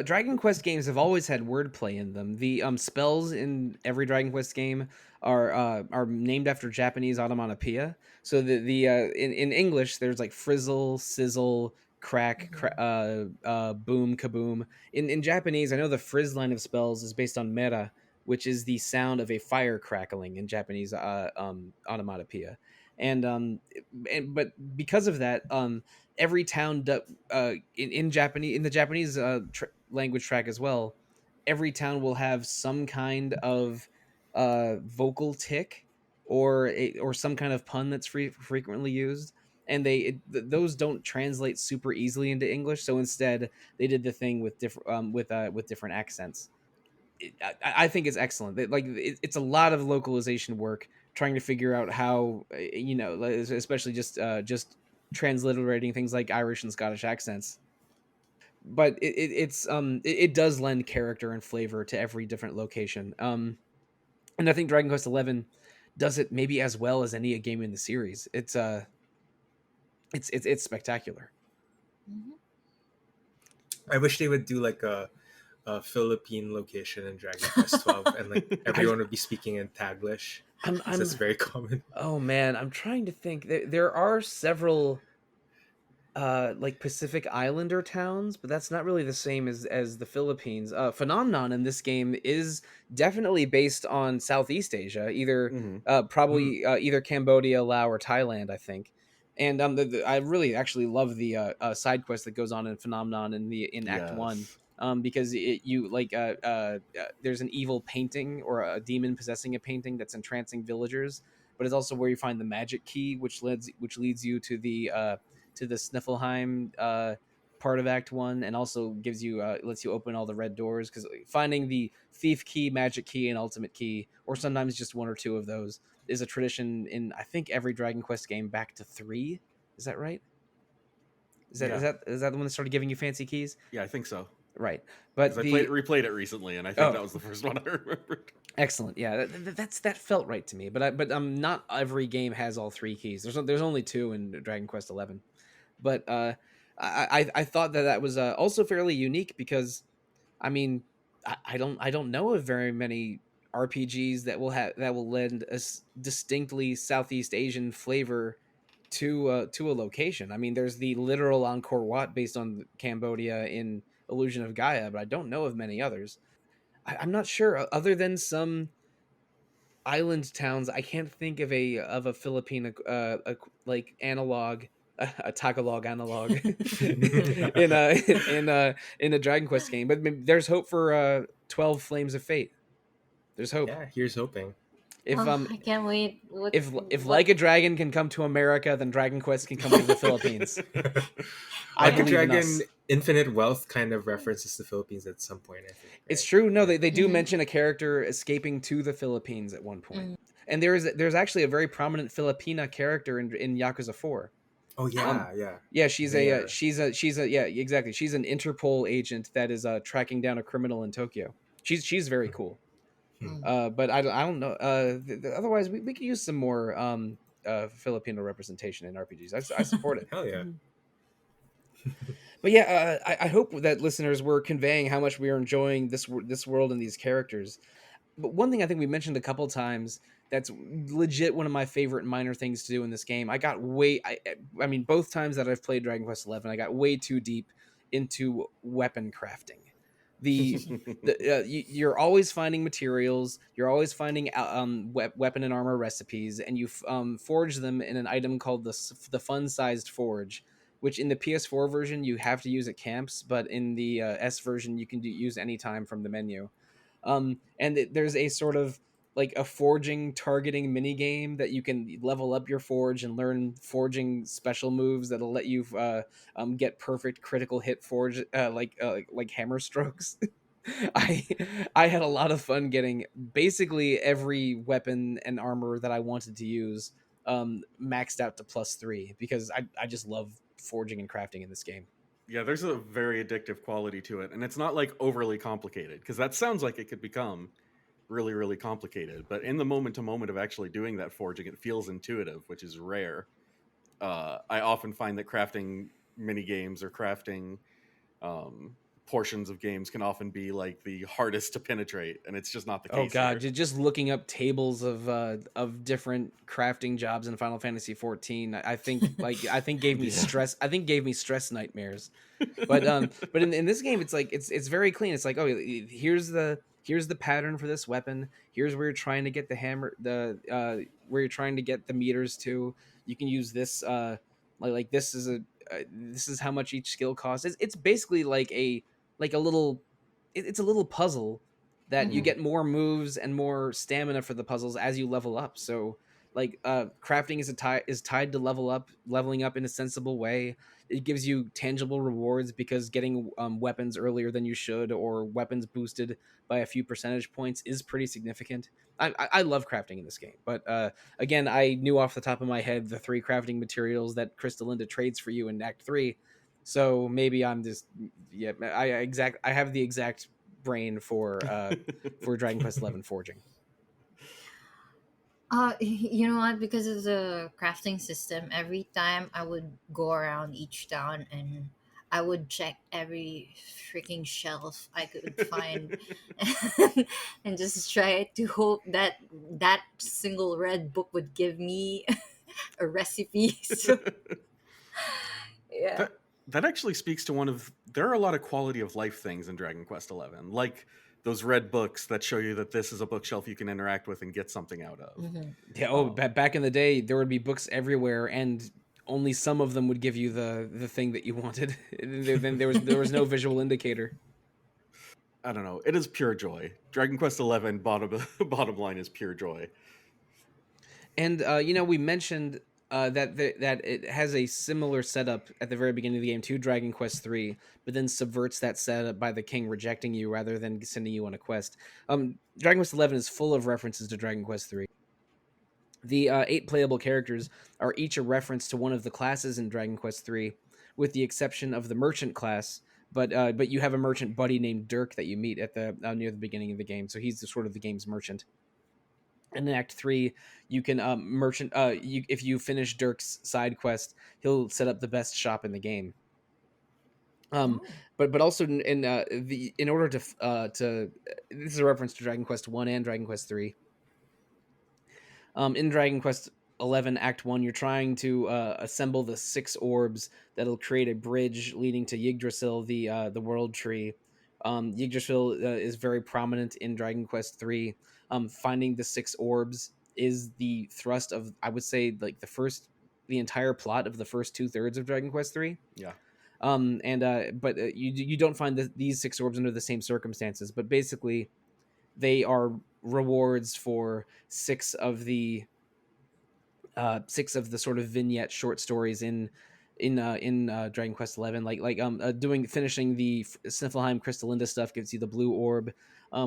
Dragon Quest games have always had wordplay in them. The spells in every Dragon Quest game are named after Japanese onomatopoeia. So in English there's like frizzle, sizzle, Mhm. boom, kaboom. In Japanese, I know the frizz line of spells is based on mera, which is the sound of a fire crackling in Japanese onomatopoeia. And but because of that, every town in Japanese in the Japanese language track as well, every town will have some kind of vocal tick or some kind of pun that's frequently used, and those don't translate super easily into English. So instead, they did the thing with different with different accents. I think it's excellent. It's a lot of localization work trying to figure out how especially just transliterating things like Irish and Scottish accents. But it does lend character and flavor to every different location. And I think Dragon Quest XI does it maybe as well as any game in the series. It's spectacular. Mhm. I wish they would do like a Philippine location in Dragon Quest 12, and like I everyone would be speaking in Taglish, because that's I'm very common. oh man, I'm trying to think. There are several like Pacific Islander towns, but that's not really the same as the Philippines. Phenomenon in this game is definitely based on Southeast Asia, either Hmm. Mm. probably either Cambodia, Laos, or Thailand, I think. And I really actually love the side quest that goes on in Phenomenon in Act One. Yes. Because you like there's an evil painting or a demon possessing a painting that's entrancing villagers, but it's also where you find the magic key, which leads you to the Sniffelheim part of Act One, and also gives you lets you open all the red doors. Because finding the thief key, magic key, and ultimate key, or sometimes just one or two of those, is a tradition in I think every Dragon Quest game back to three. Is that right? Is that is Yeah, that is that the one that started giving you fancy keys? Yeah, I think so. Right, Because but I the replayed it recently, and I think oh that was the first one I remembered. excellent, yeah, that felt right to me. But not every game has all three keys. There's only two in Dragon Quest 11. But I thought that was also fairly unique because I mean I don't know of very many RPGs that will lend a distinctly Southeast Asian flavor to a location. I mean, there's the literal Angkor Wat based on Cambodia in Illusion of Gaia, but I don't know of many others. I'm not sure other than some island towns. I can't think of a Philippine like analog, a Tagalog analog in a Dragon Quest game. But there's hope for 12 Flames of Fate. There's hope. yeah. Here's hoping. If Oh, I can't wait. if What? Like a Dragon can come to America, then Dragon Quest can come to the Philippines. I Like a believe in Dragon, us. Infinite Wealth kind of references the Philippines at some point, I think, It's right? true. No, Yeah. they do Mhm. mention a character escaping to the Philippines at one point. Mm. And there's actually a very prominent Filipina character in Yakuza 4. Oh Um, yeah, yeah. yeah, Mayor. she's a yeah, exactly. She's an Interpol agent that is tracking down a criminal in Tokyo. She's very cool. Hmm. Mm. But I don't know. Otherwise, we could use some more Filipino representation in RPGs. I support it. Hell yeah. But yeah, I hope that listeners were conveying how much we are enjoying this world and these characters. But one thing I think we mentioned a couple times that's legit one of my favorite minor things to do in this game. I mean, both times that I've played Dragon Quest 11, I got way too deep into weapon crafting. The you're always finding materials, you're always finding weapon and armor recipes, and you forge them in an item called the fun sized forge, which in the PS4 version you have to use at camps, but in the S version you can use anytime from the menu. And there's a sort of like a forging targeting mini game that you can level up your forge and learn forging special moves that'll let you get perfect critical hit forge like hammer strokes. I I had a lot of fun getting basically every weapon and armor that I wanted to use maxed out to +3 because I just love forging and crafting in this game. Yeah, there's a very addictive quality to it, and it's not like overly complicated because that sounds like it could become really, really complicated. But in the moment to moment of actually doing that forging, it feels intuitive, which is rare. I often find that crafting mini games or crafting um, portions of games can often be like the hardest to penetrate, and it's just not the Oh case god, here. just looking up tables of different crafting jobs in Final Fantasy 14, I think gave me Yeah. stress. I think gave me stress nightmares. But in this game, it's like it's very clean. It's like, oh, here's the pattern for this weapon. Here's where you're trying to get the hammer, the where you're trying to get the meters to. You can use this like this is how much each skill costs. It's basically like a little it's a little puzzle that you Mhm. get more moves and more stamina for the puzzles as you level up. So like crafting is tied to leveling up in a sensible way. It gives you tangible rewards because getting weapons earlier than you should, or weapons boosted by a few percentage points, is pretty significant. I love crafting in this game, but again, I knew off the top of my head the three crafting materials that Crystalinda trades for you in Act 3. So maybe I'm just yeah I have the exact brain for Dragon Quest 11 forging. You know what? Because of the crafting system, every time I would go around each town and I would check every freaking shelf I could find and just try to hope that that single red book would give me a recipe. So, yeah. that that actually speaks to one of there are a lot of quality of life things in Dragon Quest 11, like those red books that show you that this is a bookshelf you can interact with and get something out of. Hmm. Yeah, Um, back in the day, there would be books everywhere, and only some of them would give you the thing that you wanted. Then there was no visual indicator. I don't know. It is pure joy. Dragon Quest 11 bottom bottom line is pure joy. And we mentioned that it has a similar setup at the very beginning of the game to Dragon Quest 3, but then subverts that setup by the king rejecting you rather than sending you on a quest. Dragon Quest 11 is full of references to Dragon Quest 3. The 8 playable characters are each a reference to one of the classes in Dragon Quest 3, with the exception of the merchant class. But you have a merchant buddy named Dirk that you meet at the near the beginning of the game, so he's the sort of the game's merchant. And in Act 3, you can merchant. If you finish Dirk's side quest, he'll set up the best shop in the game. Um, Oh. but also in order to this is a reference to Dragon Quest 1 and Dragon Quest 3. In Dragon Quest 11 Act 1, you're trying to assemble the 6 orbs that'll create a bridge leading to Yggdrasil, the world tree. Yggdrasil is very prominent in Dragon Quest 3. Finding the 6 orbs is the thrust of, I would say, like the entire plot of the first 2/3 of Dragon Quest 3. Yeah. And but you don't find these 6 orbs under the same circumstances, but basically they are rewards for 6 of the sort of vignette short stories in Dragon Quest 11. Doing finishing the Sniffleheim Crystalinda stuff gives you the blue orb.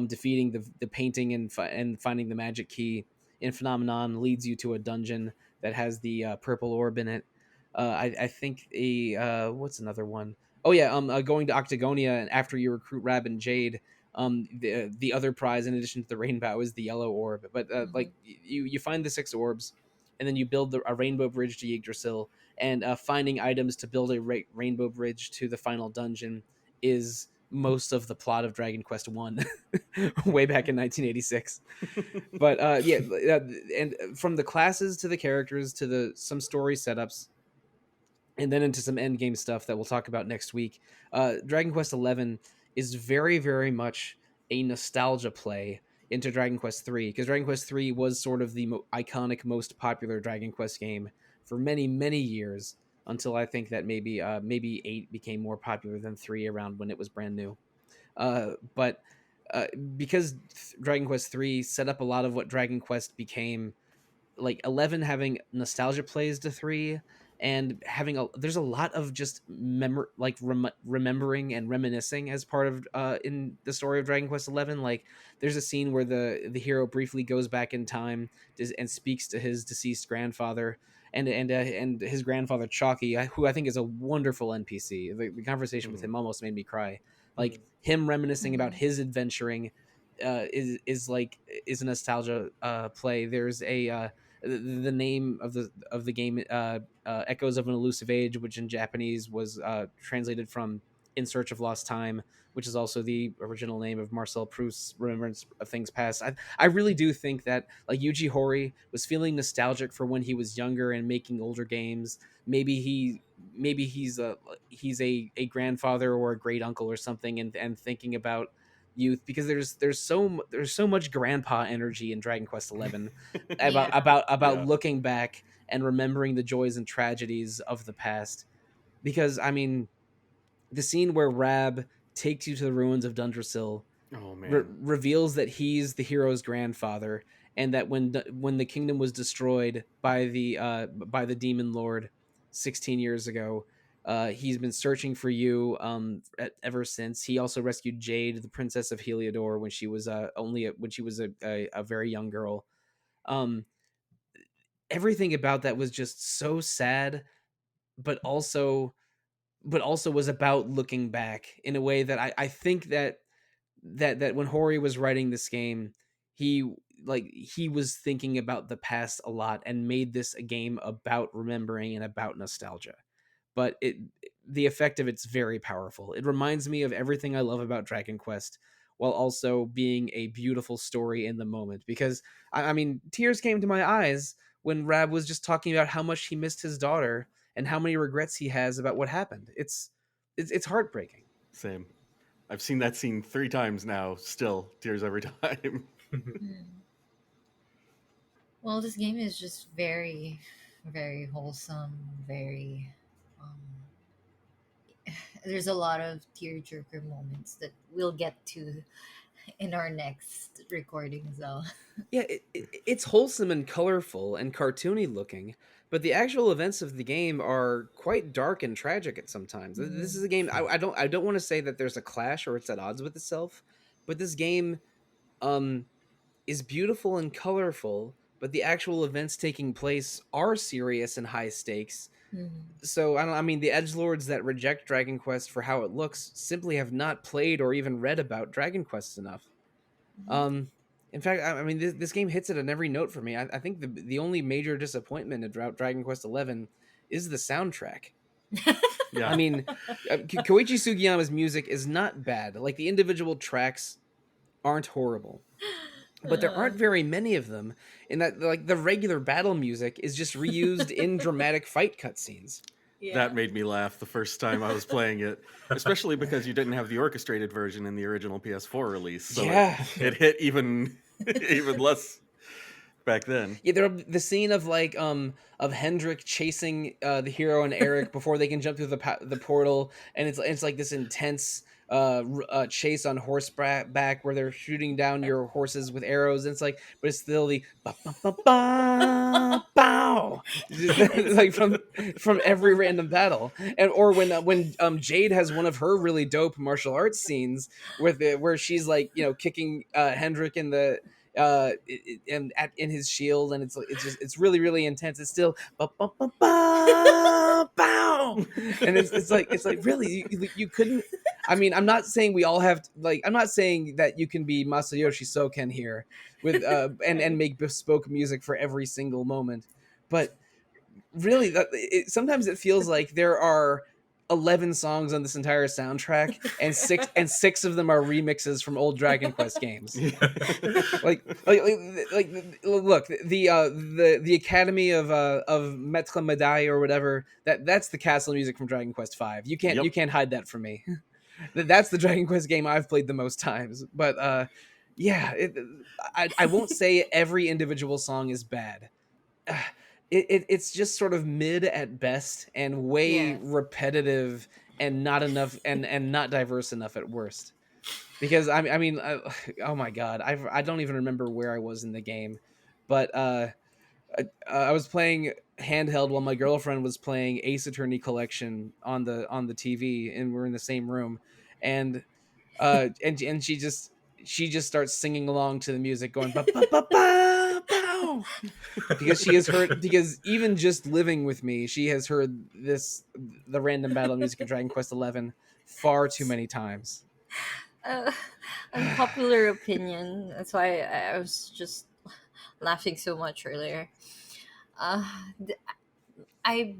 Defeating the painting and finding the magic key in Phenomenon leads you to a dungeon that has the purple orb in it. I think a what's another one? Oh yeah, going to Octagonia, and after you recruit Rab and Jade, the other prize in addition to the rainbow is the yellow orb. But Hmm. you find the 6 orbs, and then you build a rainbow bridge to Yggdrasil. And finding items to build a rainbow bridge to the final dungeon is most of the plot of Dragon Quest One, way back in 1986. But and from the classes to the characters to the some story setups, and then into some end game stuff that we'll talk about next week. Dragon Quest XI is very, very much a nostalgia play into Dragon Quest III, because Dragon Quest III was sort of the iconic, most popular Dragon Quest game for many, many years, until I think that maybe 8 became more popular than 3 around when it was brand new. But because Dragon Quest III set up a lot of what Dragon Quest became, like 11 having nostalgia plays to 3, and there's a lot of just remembering and reminiscing as part of in the story of Dragon Quest 11. Like there's a scene where the hero briefly goes back in time and speaks to his deceased grandfather, and his grandfather Chalky, who I think is a wonderful NPC. The conversation with Mhm. him almost made me cry. Like Mhm. him reminiscing about Hmm. his adventuring is a nostalgia play. There's the name of the game, Echoes of an Elusive Age, which in Japanese was translated from In Search of Lost Time, which is also the original name of Marcel Proust's Remembrance of Things Past. I really do think that like Yuji Horii was feeling nostalgic for when he was younger and making older games. Maybe he's a grandfather or a great uncle or something, and thinking about youth, because there's so much grandpa energy in Dragon Quest 11 Yeah. about Yeah. looking back and remembering the joys and tragedies of the past. Because I mean, the scene where Rab takes you to the ruins of Dundrasil Oh man. reveals that he's the hero's grandfather, and that when the kingdom was destroyed by the demon lord 16 years ago, he's been searching for you ever since. He also rescued Jade, the princess of Heliodor, when she was a very young girl. Um, Everything about that was just so sad, but also was about looking back in a way that I think that when Hori was writing this game, he he was thinking about the past a lot and made this a game about remembering and about nostalgia. But the effect of it's very powerful. It reminds me of everything I love about Dragon Quest, while also being a beautiful story in the moment. Because I mean, tears came to my eyes when Rab was just talking about how much he missed his daughter and how many regrets he has about what happened. It's heartbreaking. Same. I've seen that scene 3 times now. Still tears every time. Hmm. Well, this game is just very, very wholesome. Very. Um, there's a lot of tearjerker moments that we'll get to in our next recording. So. Yeah, it's wholesome and colorful and cartoony looking, but the actual events of the game are quite dark and tragic at sometimes. This is a game I don't want to say that there's a clash or it's at odds with itself, but this game um is beautiful and colorful, but the actual events taking place are serious and high stakes. Mhm. So I mean, the edgelords that reject Dragon Quest for how it looks simply have not played or even read about Dragon Quest enough. Um, in fact, I mean, this game hits it on every note for me. I think the only major disappointment in Dragon Quest 11 is the soundtrack. I Yeah. mean, Koichi Sugiyama's music is not bad. Like, the individual tracks aren't horrible, but there Uh, aren't very many of them. In that, like, the regular battle music is just reused in dramatic fight cutscenes. yeah. That made me laugh the first time I was playing it, especially because you didn't have the orchestrated version in the original PS4 release, so it Yeah, it hit even even less back then. yeah. The scene of of Hendrik chasing the hero and Eric before they can jump through the portal, and it's like this intense chase on horseback where they're shooting down your horses with arrows, and it's like, but it's still the ba ba ba ba bow, It's like from every random battle. And or when Jade has one of her really dope martial arts scenes where she's like, kicking Hendrik in the in his shield, and it's really really intense. It's still ba, ba, ba, ba, bow, and it's like really you couldn't. I mean, I'm not saying we all have I'm not saying that you can be Masayoshi Soken here with and right. make bespoke music for every single moment, but really sometimes it feels like there are 11 songs on this entire soundtrack, and six of them are remixes from old Dragon Quest games. Yeah. Look, the Academy of Maître Médaille or whatever, that's the castle music from Dragon Quest 5. You Yep. can't hide that from me. That's the Dragon Quest game I've played the most times. But yeah, I won't say every individual song is bad. It's just sort of mid at best and way Yes. repetitive, and not enough, and not diverse enough at worst. Because oh my god, I don't even remember where I was in the game, but I was playing handheld while my girlfriend was playing Ace Attorney Collection on the TV, and we're in the same room, and she just starts singing along to the music, going ba ba ba ba bow, because even just living with me, she has heard the random battle music of Dragon Quest 11 far too many times. uh, Unpopular opinion. That's why I was just laughing so much earlier. Uh, th- I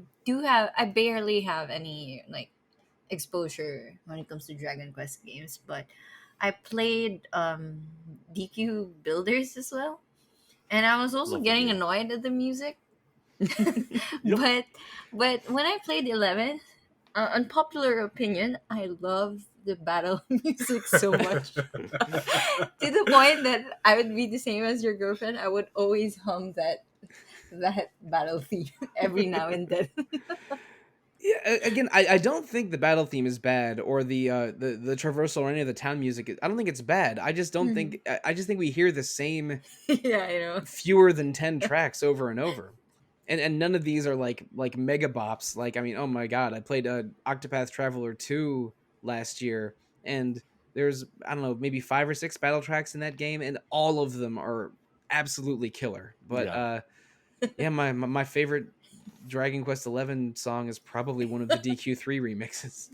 barely have any like exposure when it comes to Dragon Quest games, but I played DQ Builders as well, and I was also Lovely getting game. annoyed at the music. Yep. but but when I played 11, unpopular opinion, I love the battle music so much to the point that I would be the same as your girlfriend. I would always hum that battle theme every now and then. Yeah, again, I don't think the battle theme is bad, or the traversal or any of the town music. I don't think it's bad. I just don't Mhm. think I just think we hear the same Yeah, I know. fewer than 10 tracks over and over. And none of these are like mega bops. Like, I mean, oh my god, I played Octopath Traveler 2 last year, and there's, I don't know, maybe 5 or 6 battle tracks in that game, and all of them are absolutely killer. But Yeah. yeah, my favorite Dragon Quest 11 song is probably one of the DQ3 remixes.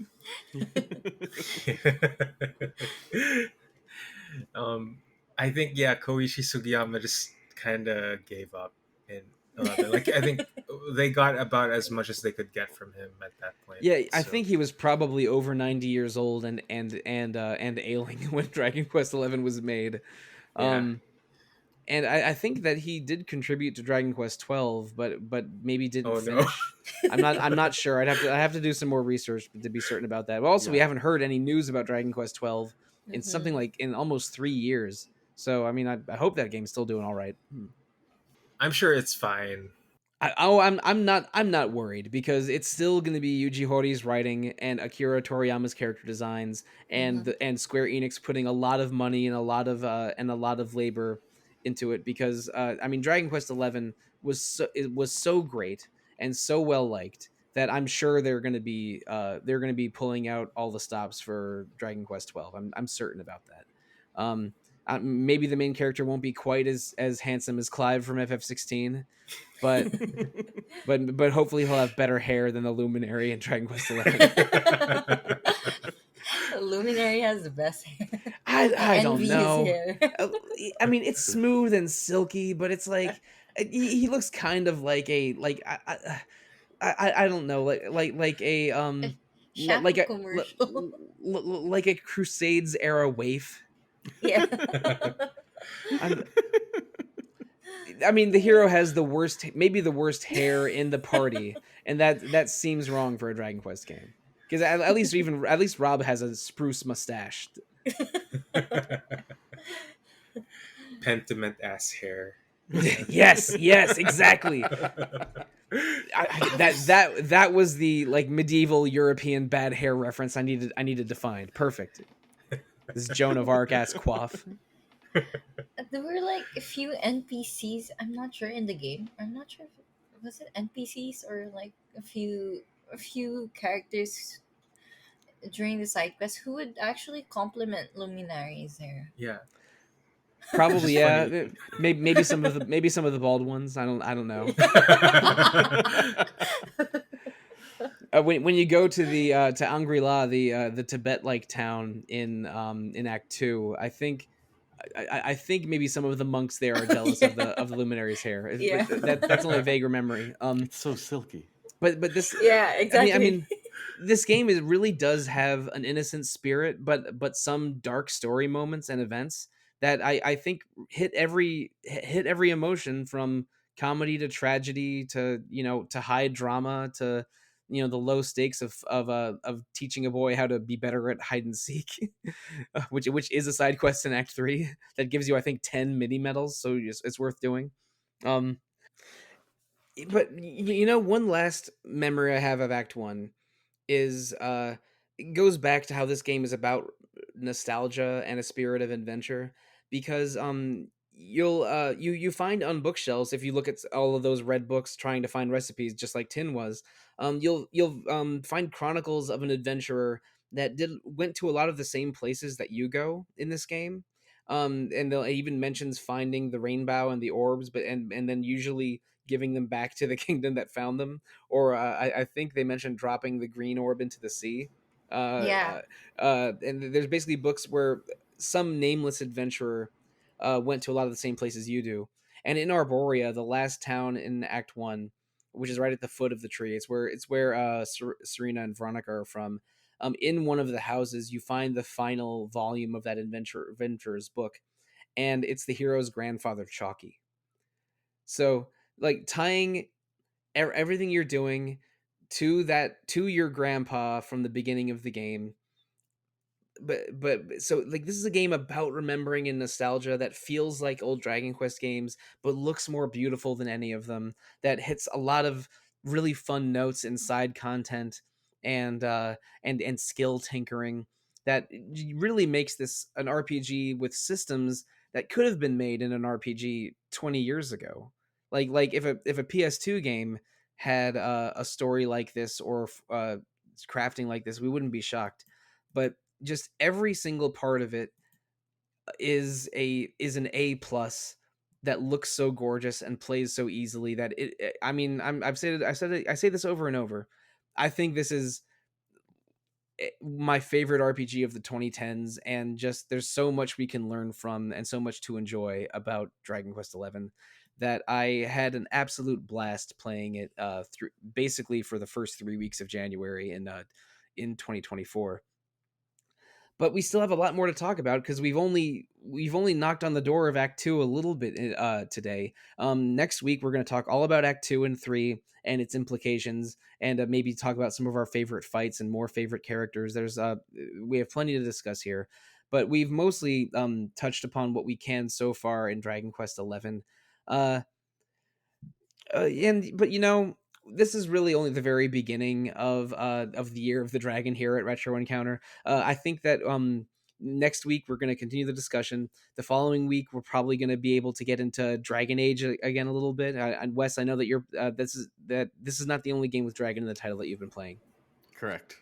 um, I think yeah, Koichi Sugiyama just kind of gave up in 11. Like I think they got about as much as they could get from him at that point. Yeah, I So think he was probably over 90 years old and ailing when Dragon Quest 11 was made. yeah. Um and I think that he did contribute to Dragon Quest 12, but maybe didn't Oh no. finish. I'm not sure. I have to do some more research to be certain about that. But also, we Yeah. haven't heard any news about Dragon Quest 12 in something Mhm. like in almost 3 years. So I mean, I hope that game's still doing all right. I'm sure it's fine. I'm not worried because it's still going to be Yuji Horii writing and Akira Toriyama's character designs Mhm. and Square Enix putting a lot of money and a lot of labor into it because I mean Dragon Quest 11 was so great and so well liked that I'm sure they're going to be pulling out all the stops for Dragon Quest 12. I'm certain about that. Maybe the main character won't be quite as handsome as Clive from FF16, but but hopefully he'll have better hair than the Luminary in Dragon Quest 11. Luminary has the best hair. I I don't envy his know. hair. Uh, I mean, it's smooth and silky, but it's like he looks kind of like a like I don't know like a like Shampoo a commercial. like a Crusades era waif. Yeah. I'm, I mean, the hero has maybe the worst hair in the party, and that seems wrong for a Dragon Quest game. Because at least Rob has a spruce mustache. Pentiment ass hair. Yes, exactly. That was the like medieval European bad hair reference I needed to find. Perfect. This Joan of Arc ass quaff. There were like a few NPCs. I'm not sure in the game. I'm not sure if was it NPCs or like a few characters during the side quest who would actually complement Luminaries there. Yeah. Which Probably is yeah. funny. Maybe some of the bald ones. I don't know. When you go to the to Angri La, the Tibet like town in Act Two, I think maybe some of the monks there are jealous of Yeah. the luminary's hair, Yeah. but that's only a vague memory. It's so silky. But this, Yeah, I exactly. mean, this game really does have an innocent spirit, but some dark story moments and events that I think hit every emotion from comedy to tragedy to to high drama to the low stakes of teaching a boy how to be better at hide and seek, which is a side quest in Act 3 that gives you I think 10 mini medals, so it's worth doing. Um, but one last memory I have of Act 1 is it goes back to how this game is about nostalgia and a spirit of adventure because you find on bookshelves, if you look at all of those red books trying to find recipes just like Tin was, you'll find chronicles of an adventurer that did went to a lot of the same places that you go in this game. And they'll even mentions finding the rainbow and the orbs, but and then usually giving them back to the kingdom that found them, or I think they mentioned dropping the green orb into the sea. Yeah. And there's basically books where some nameless adventurer went to a lot of the same places you do. And in Arborea, the last town in Act One, which is right at the foot of the tree, it's where Serena and Veronica are from. in one of the houses, you find the final volume of that adventurer's book, and it's the hero's grandfather, Chalky. So, like, tying everything you're doing to your grandpa from the beginning of the game. But so, like, this is a game about remembering and nostalgia that feels like old Dragon Quest games, but looks more beautiful than any of them. That hits a lot of really fun notes and side content, and and skill tinkering, that really makes this an RPG with systems that could have been made in an RPG 20 years ago. Like if a PS2 game had a story like this, or crafting like this, we wouldn't be shocked. But just every single part of it is an A plus, that looks so gorgeous and plays so easily that I mean, I say this over and over. I think this is my favorite RPG of the 2010s, and just there's so much we can learn from and so much to enjoy about Dragon Quest XI, that I had an absolute blast playing it through basically for the first 3 weeks of January in 2024. But we still have a lot more to talk about, because we've only knocked on the door of Act 2 a little bit today. Next week we're going to talk all about Act 2 and 3 and its implications, and maybe talk about some of our favorite fights and more favorite characters. We have plenty to discuss here, but we've mostly touched upon what we can so far in Dragon Quest XI. But this is really only the very beginning of the year of the dragon here at Retro Encounter. I think that next week we're going to continue the discussion. The following week we're probably going to be able to get into Dragon Age again a little bit. And Wes, I know that this is not the only game with dragon in the title that you've been playing. Correct.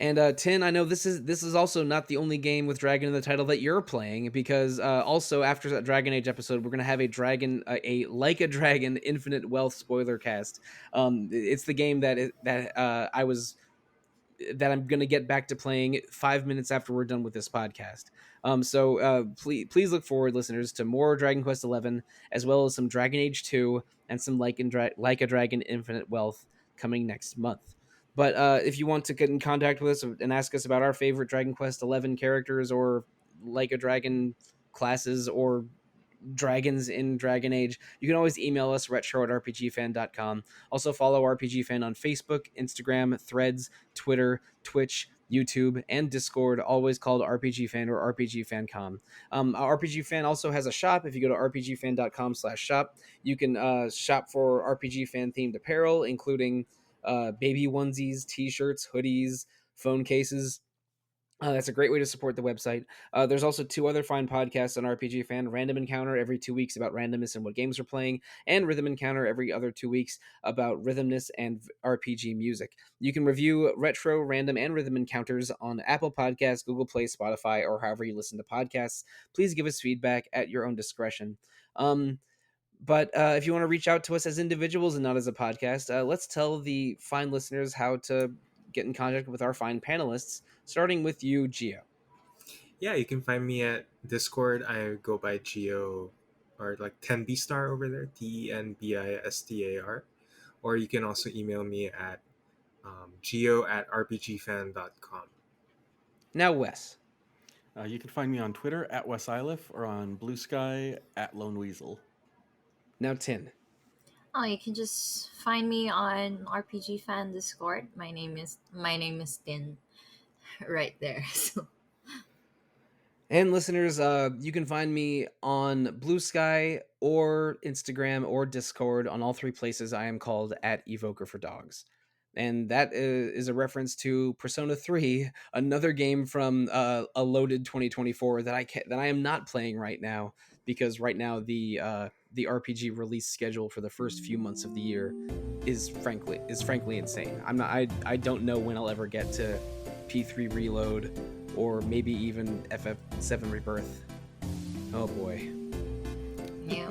And Tin, I know this is also not the only game with dragon in the title that you're playing, because also after that Dragon Age episode, we're gonna have a Like a Dragon Infinite Wealth spoiler cast. It's the game that I'm gonna get back to playing 5 minutes after we're done with this podcast. So please look forward, listeners, to more Dragon Quest XI, as well as some Dragon Age 2 and some Like a Dragon Infinite Wealth coming next month. But if you want to get in contact with us and ask us about our favorite Dragon Quest XI characters, or Like a Dragon classes, or dragons in Dragon Age, you can always email us, retro@rpgfan.com. Also follow RPG Fan on Facebook, Instagram, Threads, Twitter, Twitch, YouTube, and Discord, always called RPG Fan or RPG Fancom. RPG Fan also has a shop. If you go to rpgfan.com/shop, you can shop for RPG Fan themed apparel, including baby onesies, t-shirts, hoodies, phone cases. That's a great way to support the website. There's also 2 other fine podcasts on RPG Fan: Random Encounter every 2 weeks about randomness and what games we're playing, and Rhythm Encounter every other 2 weeks about rhythmness and RPG music. You can review Retro, Random, and Rhythm Encounters on Apple Podcasts, Google Play, Spotify, or however you listen to podcasts. Please give us feedback at your own discretion. But if you want to reach out to us as individuals and not as a podcast, let's tell the fine listeners how to get in contact with our fine panelists, starting with you, Gio. Yeah, you can find me at Discord. I go by Geo, or like 10bstar over there, TENBISTAR. Or you can also email me at geo@rpgfan.com. Now, Wes. You can find me on Twitter at Wes Iliff, or on Blue Sky at Lone Weasel. Now, Tin. Oh, you can just find me on RPG Fan Discord. My name is Tin, right there. So And listeners, you can find me on Blue Sky or Instagram or Discord. On all 3 places, I am called at Evoker for Dogs. And that is a reference to Persona 3, another game from a loaded 2024 that I am not playing right now, because right now the RPG release schedule for the first few months of the year is frankly insane. I don't know when I'll ever get to P3 Reload, or maybe even FF7 Rebirth. Oh boy. yeah,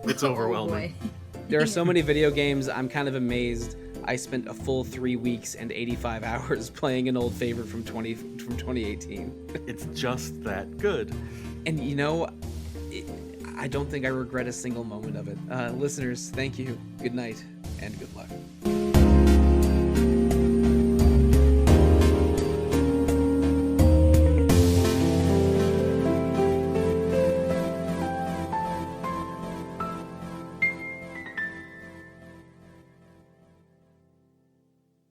It's Oh, overwhelming. boy. There are so many video games, I'm kind of amazed. I spent a full 3 weeks and 85 hours playing an old favorite from 2018. It's just that good. And I don't think I regret a single moment of it. Listeners, thank you. Good night and good luck.